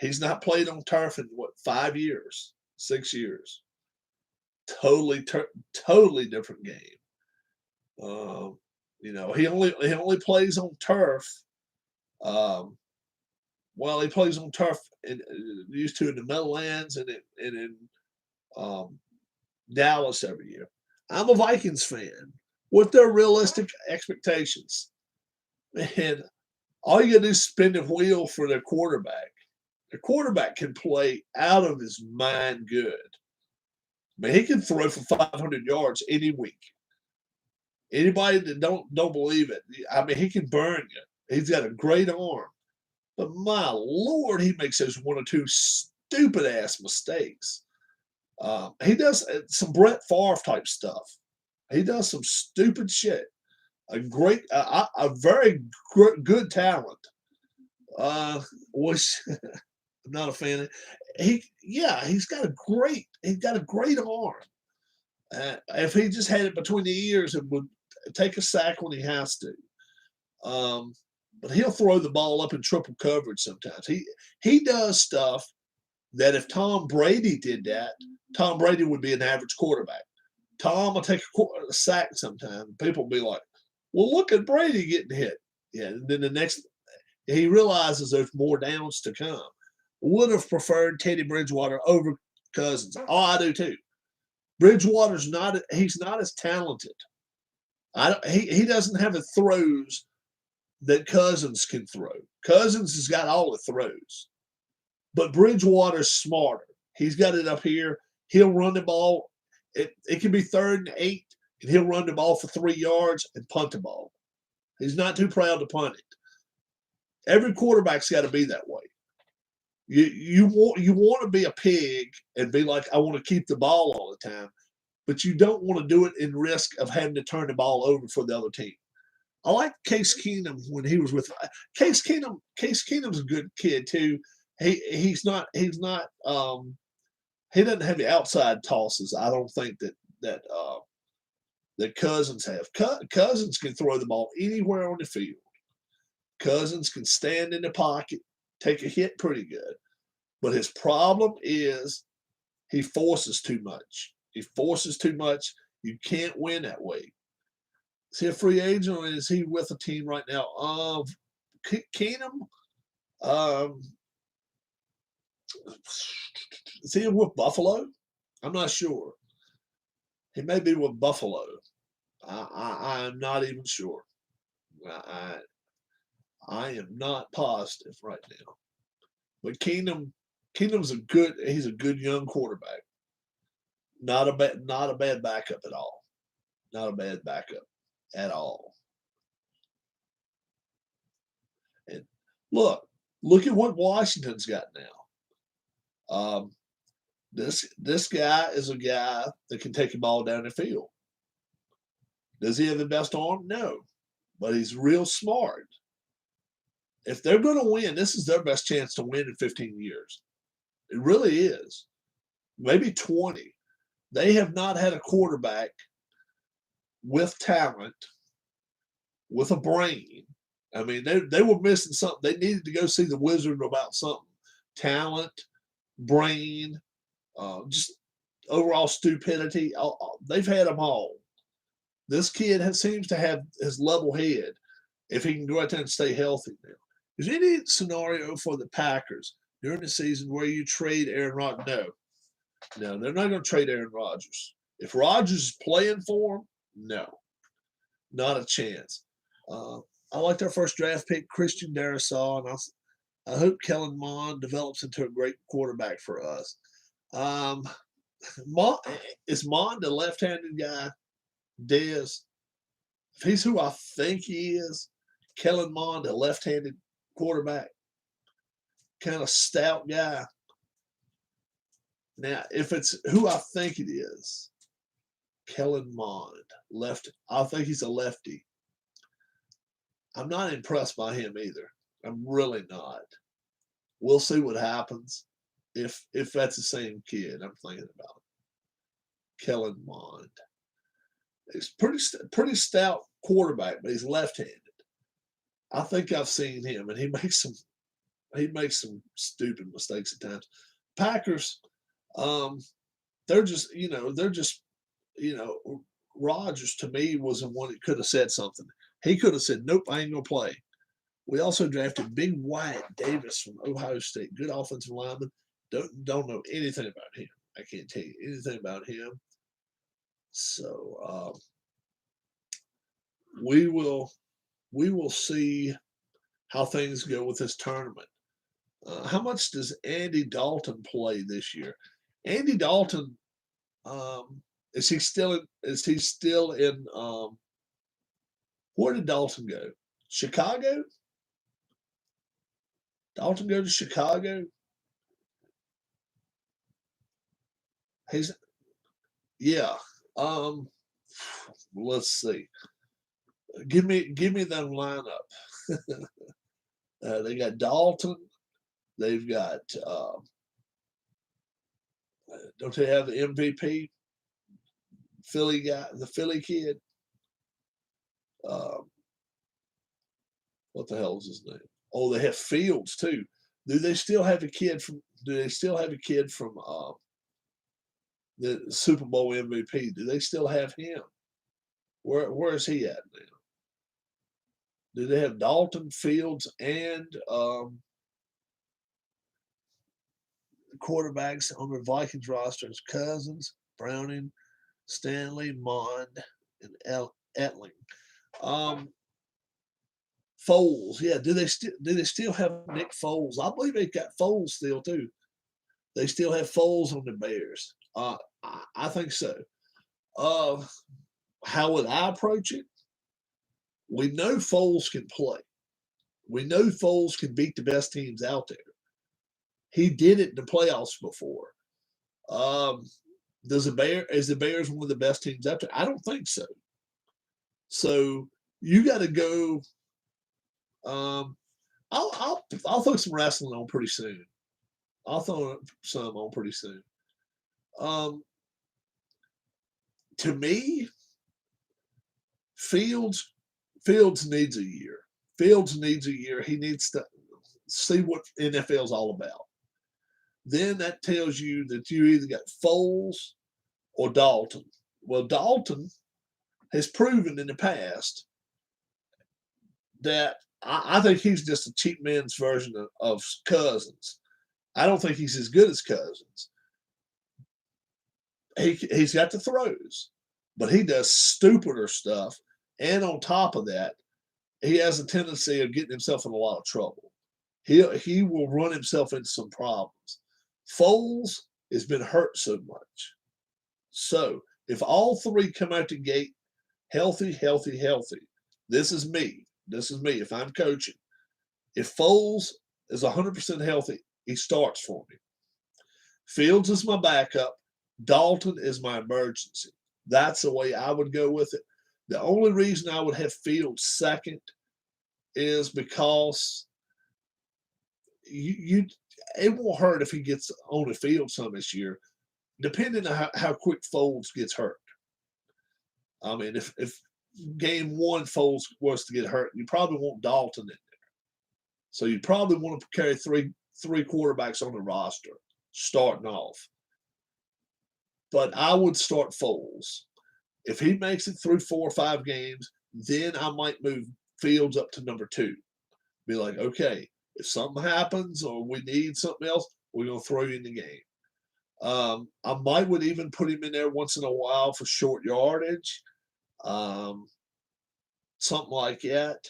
He's not played on turf in what, 5 years, 6 years. Totally different game. He only plays on turf. He plays on turf and used to in the Meadowlands and in Dallas every year. I'm a Vikings fan. What their realistic expectations? Man, all you gotta do is spin the wheel for their quarterback. Their quarterback can play out of his mind good. I mean, he can throw for 500 yards any week. Anybody that don't believe it, I mean, he can burn you. He's got a great arm. But my Lord, he makes those one or two stupid ass mistakes. He does some Brett Favre type stuff. He does some stupid shit. A very good talent. Which I'm not a fan of. He's got a great arm. If he just had it between the ears, it would take a sack when he has to. But he'll throw the ball up in triple coverage sometimes. He does stuff that if Tom Brady did that, Tom Brady would be an average quarterback. Tom will take a sack sometimes. People will be like, well, look at Brady getting hit. Yeah, and then the next, he realizes there's more downs to come. Would have preferred Teddy Bridgewater over Cousins. Oh, I do too. Bridgewater's he's not as talented. He doesn't have the throws that Cousins can throw. Cousins has got all the throws. But Bridgewater's smarter. He's got it up here. He'll run the ball. It can be 3rd and 8, and he'll run the ball for 3 yards and punt the ball. He's not too proud to punt it. Every quarterback's got to be that way. You want to be a pig and be like, I want to keep the ball all the time, but you don't want to do it in risk of having to turn the ball over for the other team. I like Case Keenum when he was with Case Keenum. Case Keenum's a good kid too. He doesn't have the outside tosses. I don't think that Cousins have. Cousins can throw the ball anywhere on the field. Cousins can stand in the pocket, take a hit pretty good. But his problem is he forces too much. You can't win that way. Is he a free agent or is he with a team right now? Keenum, is he with Buffalo? I'm not sure. He may be with Buffalo. I'm not even sure. I am not positive right now. But Keenum's he's a good young quarterback. Not a bad backup at all. Not a bad backup at all. And look at what Washington's got now. This guy is a guy that can take the ball down the field. Does he have the best arm? No, but he's real smart. If they're going to win, this is their best chance to win in 15 years. It really is. Maybe 20. They have not had a quarterback with talent, with a brain. I mean, they were missing something. They needed to go see the wizard about something. Talent, brain, just overall stupidity. They've had them all. This kid seems to have his level head if he can go out there and stay healthy now. Is there any scenario for the Packers during the season where you trade Aaron Rodgers? No, they're not going to trade Aaron Rodgers. If Rodgers is playing for them, no, not a chance. I liked our first draft pick, Christian Darrisaw, and I hope Kellen Mond develops into a great quarterback for us. Is Mond the left-handed guy? Dez, if he's who I think he is, Kellen Mond, a left-handed quarterback, kind of stout guy. Now, if it's who I think it is, Kellen Mond, I think he's a lefty. I'm not impressed by him either. I'm really not. We'll see what happens if that's the same kid I'm thinking about. Kellen Mond. He's pretty stout quarterback, but he's left-handed. I think I've seen him, and he makes some stupid mistakes at times. Packers, they're just Rodgers to me was the one that could have said something. He could have said, "Nope, I ain't gonna play." We also drafted Big Wyatt Davis from Ohio State, good offensive lineman. Don't know anything about him. I can't tell you anything about him. So we will see how things go with this tournament. How much does Andy Dalton play this year? Andy Dalton, is he still in? Where did Dalton go? Chicago? Dalton go to Chicago? Yeah. Let's see. Give me that lineup. They got Dalton. They've got. Don't they have the MVP? Philly guy, the Philly kid. What the hell is his name? Oh, they have Fields too. Do they still have a kid from the Super Bowl MVP? Do they still have him? Where is he at now? Do they have Dalton, Fields, and quarterbacks on the Vikings roster? Cousins, Browning, Stanley, Mond, and Etling. Foles, yeah. Do they still have Nick Foles? I believe they got Foles still too. They still have Foles on the Bears. I think so. How would I approach it? We know Foles can play. We know Foles can beat the best teams out there. He did it in the playoffs before. Is the Bears one of the best teams out there? I don't think so. So you got to go. I'll throw some wrestling on pretty soon. I'll throw some on pretty soon. To me, Fields needs a year. Fields needs a year. He needs to see what NFL is all about. Then that tells you that you either got Foles or Dalton. Well, Dalton has proven in the past that I think he's just a cheap man's version of Cousins. I don't think he's as good as Cousins. He's got the throws, but he does stupider stuff. And on top of that, he has a tendency of getting himself in a lot of trouble. He will run himself into some problems. Foles has been hurt so much. So if all three come out the gate healthy, this is me. If I'm coaching. If Foles is 100% healthy, he starts for me. Fields is my backup. Dalton is my emergency. That's the way I would go with it. The only reason I would have Fields second is because it won't hurt if he gets on the field some this year, depending on how quick Foles gets hurt. I mean, if game one Foles was to get hurt, you probably want Dalton in there. So you probably want to carry three quarterbacks on the roster starting off. But I would start Foles. If he makes it through 4 or 5 games, then I might move Fields up to number 2. Be like, okay, if something happens or we need something else, we're going to throw you in the game. I would even put him in there once in a while for short yardage, something like that.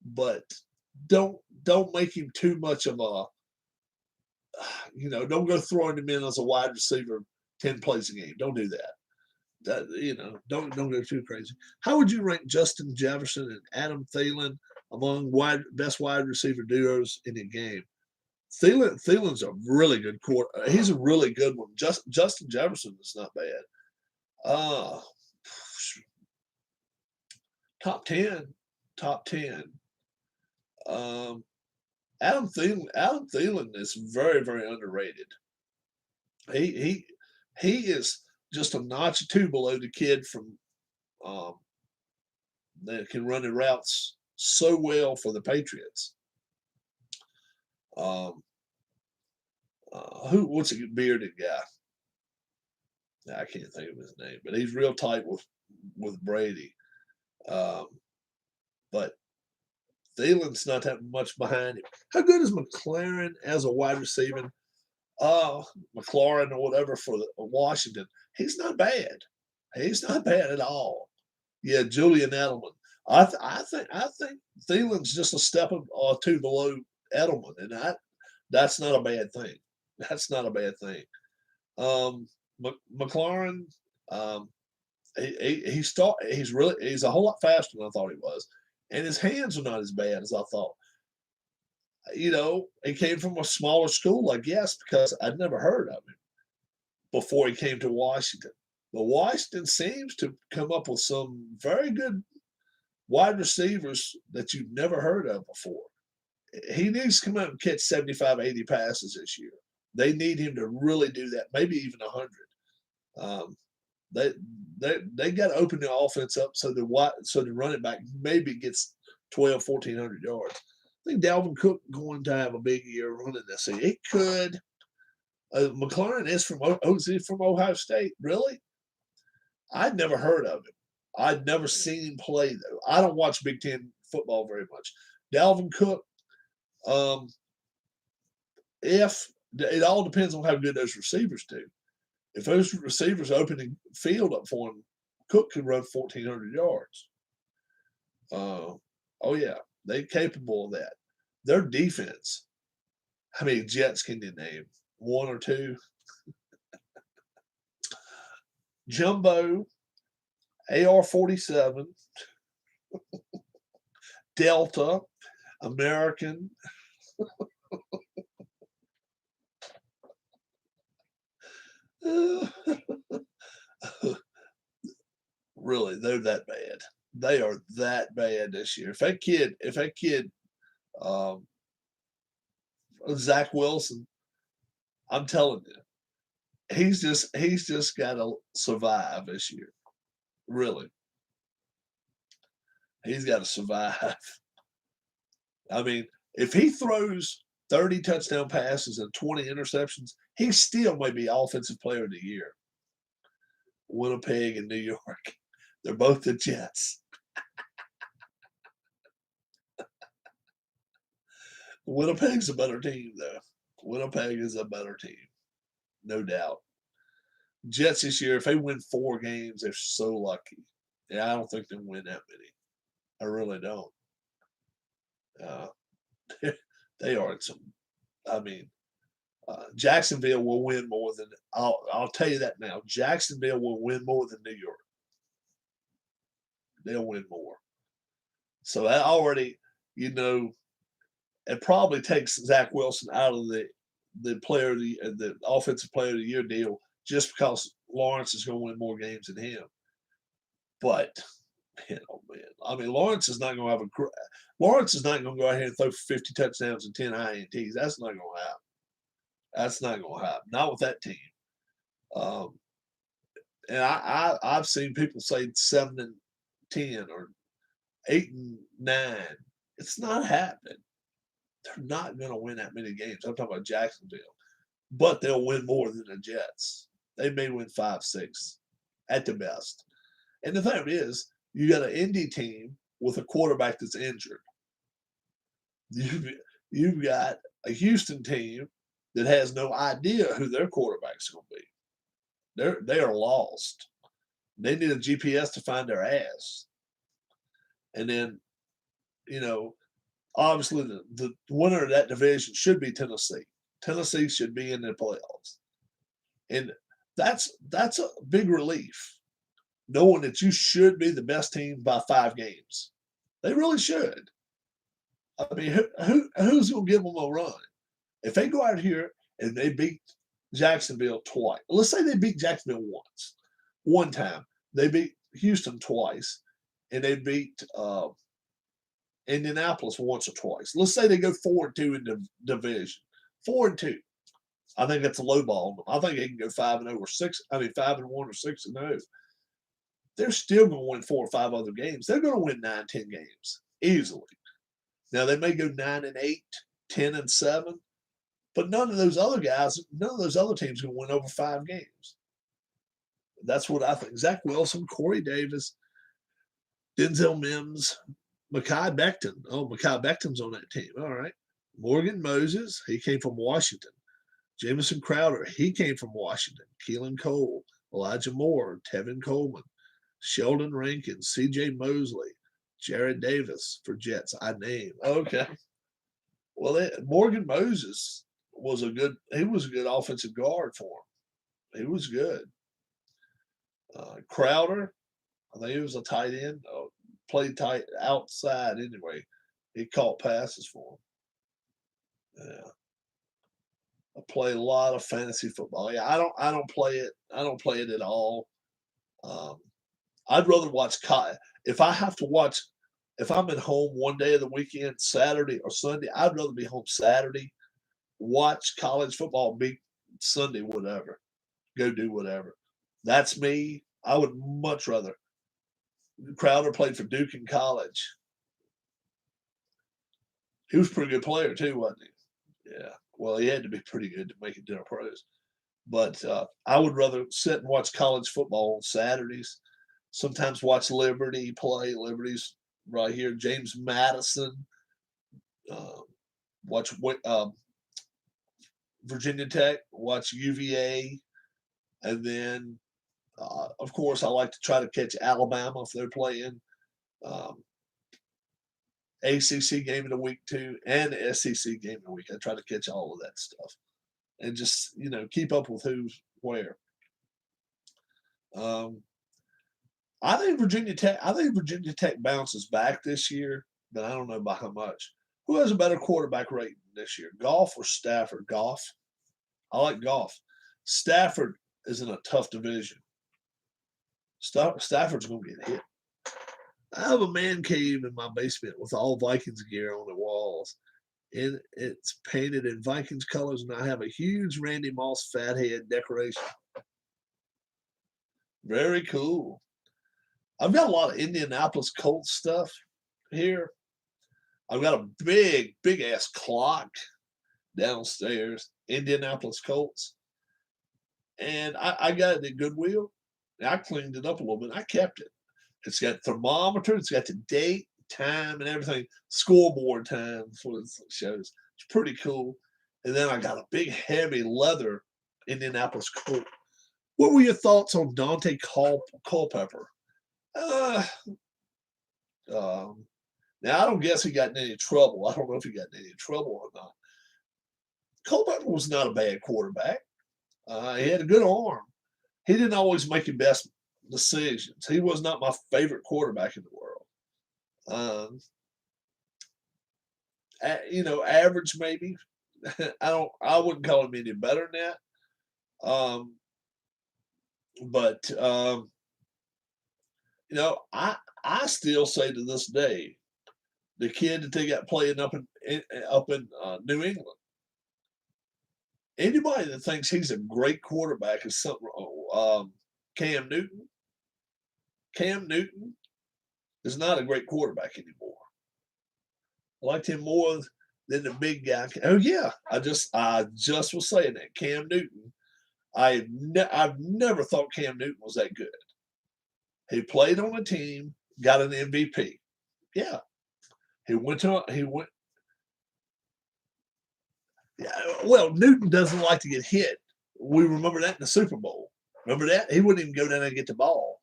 But don't make him too much of a, don't go throwing him in as a wide receiver 10 plays a game. Don't do that. Don't go too crazy. How would you rank Justin Jefferson and Adam Thielen among best wide receiver duos in the game? Thielen's a really good he's a really good one. Justin Jefferson is not bad. Top 10. Adam Thielen is very, very underrated. He he is just a notch or two below the kid from um, that can run the routes so well for the Patriots. Um, what's a bearded guy? I can't think of his name, but he's real tight with Brady. Um, but Thielen's not that much behind him. How good is McLaren as a wide receiver? McLaurin or whatever for Washington. He's not bad. He's not bad at all. Yeah, Julian Edelman. I think Thielen's just a step or two below Edelman, and that's not a bad thing. That's not a bad thing. McLaurin, um, he's a whole lot faster than I thought he was, and his hands are not as bad as I thought. He came from a smaller school, I guess, because I'd never heard of him before he came to Washington. But Washington seems to come up with some very good wide receivers that you've never heard of before. He needs to come out and catch 75, 80 passes this year. They need him to really do that, maybe even 100. Um, they got to open the offense up so the running back maybe gets 12, 1,400 yards. I think Dalvin Cook going to have a big year running this season. It could. McLaurin is from Ohio State. Really? I'd never heard of him. I'd never seen him play though. I don't watch Big Ten football very much. Dalvin Cook. If it all depends on how good those receivers do. If those receivers open the field up for him, Cook could run 1,400 yards. Oh yeah, they're capable of that. Their defense. How many Jets can you name? One or two? Jumbo, AR-47, Delta, American. Really, they're that bad. They are that bad this year. If that kid, um, Zach Wilson, I'm telling you, he's just got to survive this year. Really, he's got to survive. I mean, if he throws 30 touchdown passes and 20 interceptions, he still may be Offensive Player of the Year. Winnipeg and New York, they're both the Jets. Winnipeg's a better team, though. Winnipeg is a better team, no doubt. Jets this year, if they win 4 games, they're so lucky. Yeah, I don't think they'll win that many. I really don't. Uh, they are some. I mean, Jacksonville will win more than. I'll tell you that now. Jacksonville will win more than New York. They'll win more. So that already, it probably takes Zach Wilson out of the offensive player of the year deal just because Lawrence is going to win more games than him. But man, I mean, Lawrence is not going to go out here and throw 50 touchdowns and 10 INTs. That's not going to happen. That's not going to happen. Not with that team. And I've seen people say 7-10 or 8-9. It's not happening. They're not going to win that many games. I'm talking about Jacksonville, but they'll win more than the Jets. They may win 5-6 at the best. And the fact is, you got an Indy team with a quarterback that's injured. You've got a Houston team that has no idea who their quarterback's going to be. They are lost. They need a GPS to find their ass. And then, obviously the winner of that division should be Tennessee. Tennessee should be in the playoffs. And that's a big relief, knowing that you should be the best team by 5 games. They really should. I mean, who's going to give them a run? If they go out here and they beat Jacksonville twice, let's say they beat Jacksonville one time, they beat Houston twice, and they beat Indianapolis once or twice. Let's say they go 4-2 in the division. 4-2. I think that's a low ball. I think they can go 5-0 or 6. I mean 5-1 or 6-0. They're still going to win 4 or 5 other games. They're going to win 9, 10 games easily. Now they may go 9-8, 10-7, but none of those other guys, none of those other teams are going to win over 5 games. That's what I think. Zach Wilson, Corey Davis, Denzel Mims, Mekhi Becton. Oh, Mekhi Becton's on that team. All right. Morgan Moses, he came from Washington. Jamison Crowder, he came from Washington. Keelan Cole, Elijah Moore, Tevin Coleman, Sheldon Rankin, C.J. Mosley, Jared Davis for Jets. I name. Okay. Well, Morgan Moses was a good offensive guard for him. He was good. Crowder, I think he was a tight end. Played tight outside anyway. He caught passes for him. Yeah. I play a lot of fantasy football. Yeah, I don't play it. I don't play it at all. I'd rather watch if I have to watch. If I'm at home one day of the weekend, Saturday or Sunday, I'd rather be home Saturday, watch college football, be Sunday, whatever. Go do whatever. That's me. I would much rather. Crowder played for Duke in college. He was a pretty good player too, wasn't he? Yeah. Well, he had to be pretty good to make it to the pros. But I would rather sit and watch college football on Saturdays. Sometimes watch Liberty play. Liberty's right here. James Madison. Watch Virginia Tech. Watch UVA. And then, of course, I like to try to catch Alabama if they're playing. ACC game of the week too, and the SEC game of the week. I try to catch all of that stuff, and just keep up with who's where. I think Virginia Tech bounces back this year, but I don't know by how much. Who has a better quarterback rating this year, Goff or Stafford? Goff. I like Goff. Stafford is in a tough division. Stafford's going to get hit. I have a man cave in my basement with all Vikings gear on the walls. And it's painted in Vikings colors, and I have a huge Randy Moss fathead decoration. Very cool. I've got a lot of Indianapolis Colts stuff here. I've got a big ass clock downstairs, Indianapolis Colts. And I got it at Goodwill. I cleaned it up a little bit. I kept it. It's got thermometer. It's got the date, time, and everything. Scoreboard time. That's what it shows. It's pretty cool. And then I got a big, heavy leather Indianapolis Colt. What were your thoughts on Dante Culpepper? Now, I don't guess he got in any trouble. I don't know if he got in any trouble or not. Culpepper was not a bad quarterback. He had a good arm. He didn't always make the best decisions. He was not my favorite quarterback in the world. Average maybe. I wouldn't call him any better than that. But I still say to this day, the kid that they got playing up in New England. Anybody that thinks he's a great quarterback is something wrong. Cam Newton. Cam Newton is not a great quarterback anymore. I liked him more than the big guy. Oh yeah, I just was saying that Cam Newton. I've never thought Cam Newton was that good. He played on a team, got an MVP. Yeah, he went. Yeah, well, Newton doesn't like to get hit. We remember that in the Super Bowl. Remember that? He wouldn't even go down there and get the ball.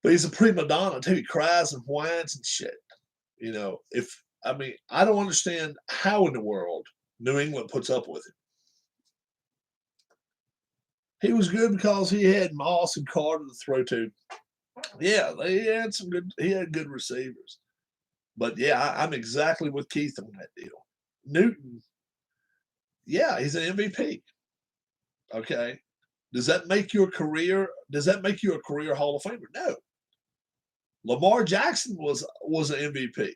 But he's a prima donna too. He cries and whines and shit. I don't understand how in the world New England puts up with him. He was good because he had Moss and Carter to throw to. Yeah, he had good receivers. But yeah, I'm exactly with Keith on that deal. Newton, yeah, he's an MVP. Okay. Does that make you a career Hall of Famer? No. Lamar Jackson was an MVP.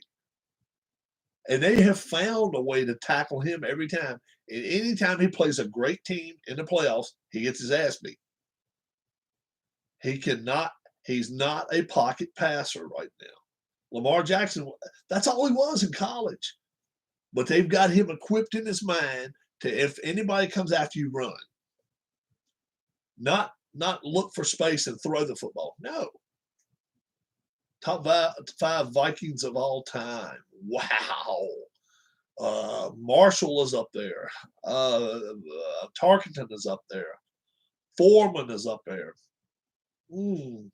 And they have found a way to tackle him every time. And anytime he plays a great team in the playoffs, he gets his ass beat. He's not a pocket passer right now. Lamar Jackson, that's all he was in college. But they've got him equipped in his mind to, if anybody comes after you, run. Not look for space and throw the football. No. Top five Vikings of all time. Wow. Marshall is up there. Tarkenton is up there. Foreman is up there. Wow.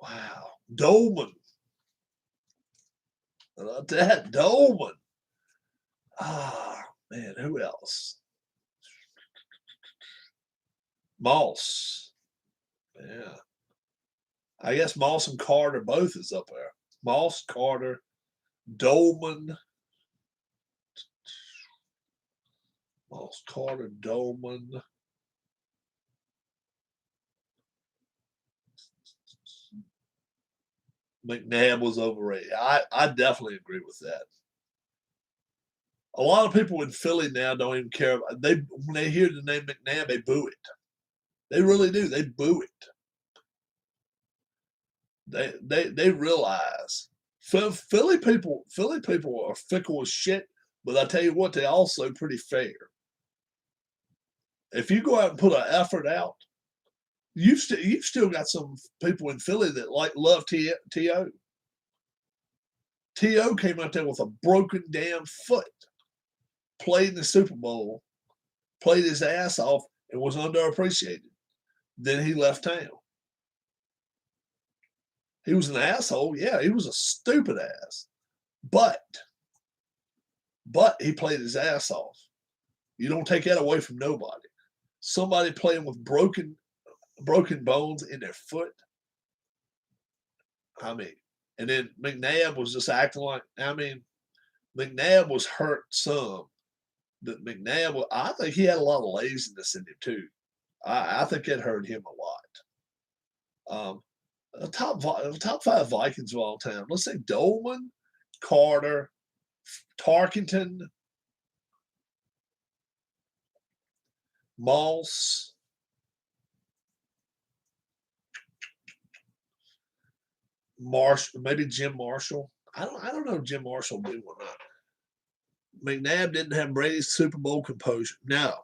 Wow. Dolman. That Dolman. Ah, man, who else? Moss. Yeah. I guess Moss and Carter both is up there. Moss, Carter, Dolman. Moss, Carter, Dolman. McNabb was overrated. I definitely agree with that. A lot of people in Philly now don't even care. When they hear the name McNabb, they boo it. They really do. They boo it. They realize Philly people are fickle as shit, but I tell you what, they're also pretty fair. If you go out and put an effort out, you've still got some people in Philly that love T.O. T.O. came out there with a broken damn foot, played in the Super Bowl, played his ass off, and was underappreciated. Then he left town. He was an asshole. Yeah, he was a stupid ass. But he played his ass off. You don't take that away from nobody. Somebody playing with broken bones in their foot. I mean, and then McNabb was just acting like, McNabb was hurt some. But McNabb, I think he had a lot of laziness in him too. I think it hurt him a lot. Top five Vikings of all time. Let's say Dolman, Carter, Tarkenton, Moss, Marshall, maybe Jim Marshall. I don't know if Jim Marshall did or not. McNabb didn't have Brady's Super Bowl composure. No,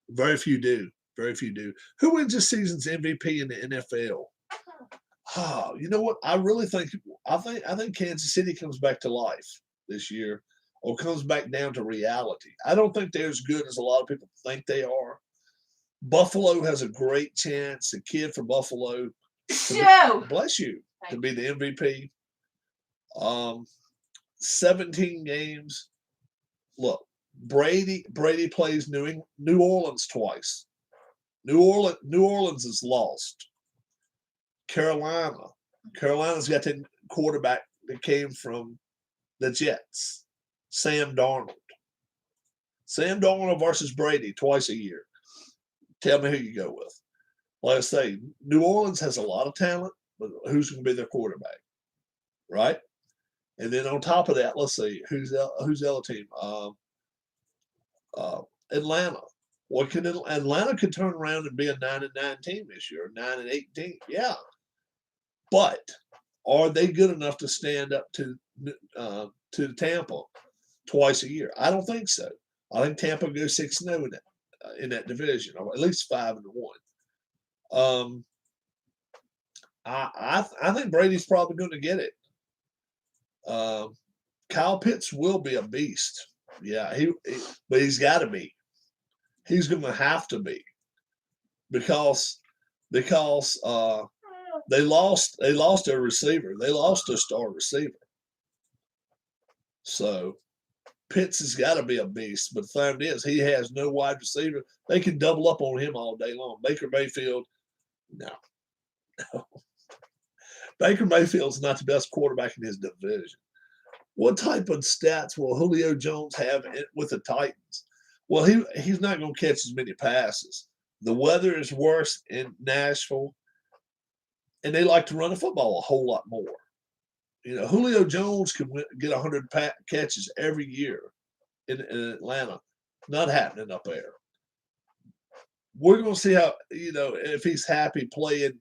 very few do. Very few do. Who wins this season's MVP in the NFL? Oh, you know what? I think Kansas City comes back to life this year, or comes back down to reality. I don't think they're as good as a lot of people think they are. Buffalo has a great chance. The kid from Buffalo, bless you, to be the MVP. 17 games. Look, Brady plays New Orleans twice. New Orleans is lost. Carolina's got the quarterback that came from the Jets, Sam Darnold. Sam Darnold versus Brady twice a year. Tell me who you go with. Like I say, New Orleans has a lot of talent, but who's going to be their quarterback, right? And then on top of that, let's see who's the other team. Atlanta. Atlanta could turn around and be a 9-9 team this year, 9-8 team. Yeah, but are they good enough to stand up to Tampa twice a year? I don't think so. I think Tampa goes 6-0 in that division, or at least 5-1. I think Brady's probably going to get it. Kyle Pitts will be a beast. Yeah, but he's got to be. He's going to have to be because they lost their receiver. They lost their star receiver. So Pitts has got to be a beast. But the fact is, he has no wide receiver. They can double up on him all day long. Baker Mayfield, no. Baker Mayfield's not the best quarterback in his division. What type of stats will Julio Jones have with the Titans? Well, he's not going to catch as many passes. The weather is worse in Nashville. and they like to run the football a whole lot more. Julio Jones can get 100 catches every year in Atlanta. Not happening up there. We're going to see how, if he's happy playing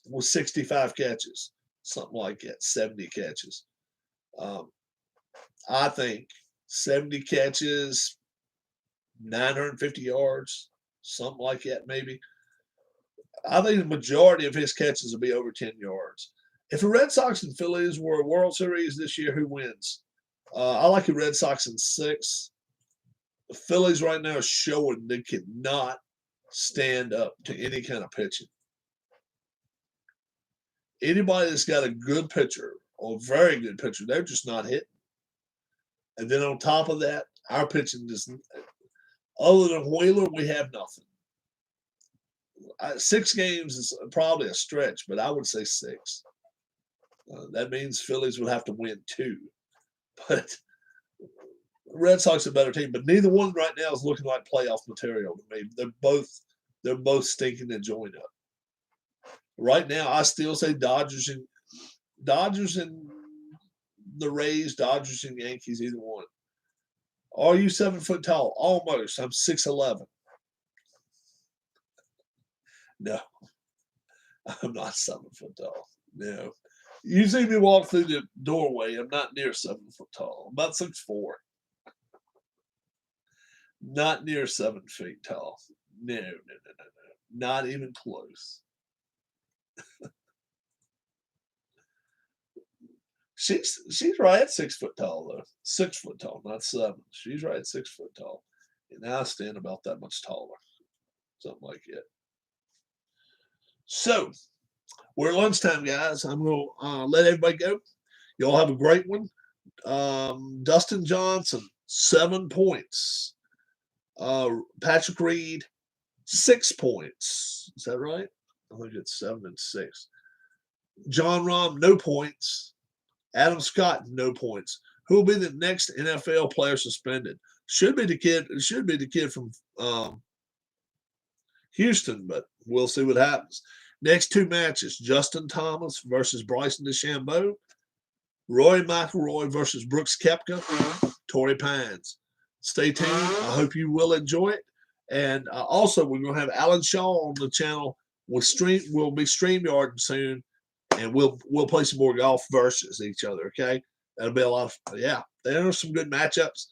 with 65 catches, something like that, 70 catches. I think 70 catches, 950 yards, something like that, maybe. I think the majority of his catches will be over 10 yards. If the Red Sox and Phillies were a World Series this year, who wins? I like the Red Sox in 6. The Phillies right now are showing they cannot stand up to any kind of pitching. Anybody that's got a good pitcher or a very good pitcher, they're just not hitting. And then on top of that, our pitching just, other than Wheeler, we have nothing. 6 games is probably a stretch, but I would say 6. That means Phillies would have to win 2. But the Red Sox are a better team, but neither one right now is looking like playoff material to me. They're both stinking and joined up. Right now, I still say Dodgers and the Rays, Dodgers and Yankees, either one. Are you 7 foot tall? Almost. I'm 6'11". No, I'm not 7 foot tall. No. You see me walk through the doorway, I'm not near 7 foot tall. I'm about 6'4". Not near 7 feet tall. No. Not even close. She's right at 6 foot tall, though. 6 foot tall, not 7. She's right at 6 foot tall. And I stand about that much taller. Something like that. So, we're at lunchtime, guys. I'm going to let everybody go. Y'all have a great one. Dustin Johnson, 7 points. Patrick Reed, 6 points. Is that right? I think it's 7 and 6. John Rahm, no points. Adam Scott, no points. Who will be the next NFL player suspended? Should be the kid from Houston, but we'll see what happens. Next 2 matches: Justin Thomas versus Bryson DeChambeau, Rory McIlroy versus Brooks Koepka, Torrey Pines. Stay tuned. I hope you will enjoy it. And also, we're going to have Alan Shaw on the channel. We'll be StreamYarding soon, and we'll play some more golf versus each other. Okay, that'll be a lot of yeah. There are some good matchups.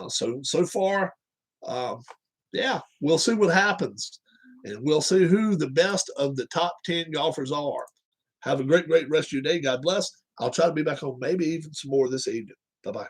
So far, we'll see what happens, and we'll see who the best of the top 10 golfers are. Have a great rest of your day. God bless. I'll try to be back on maybe even some more this evening. Bye-bye.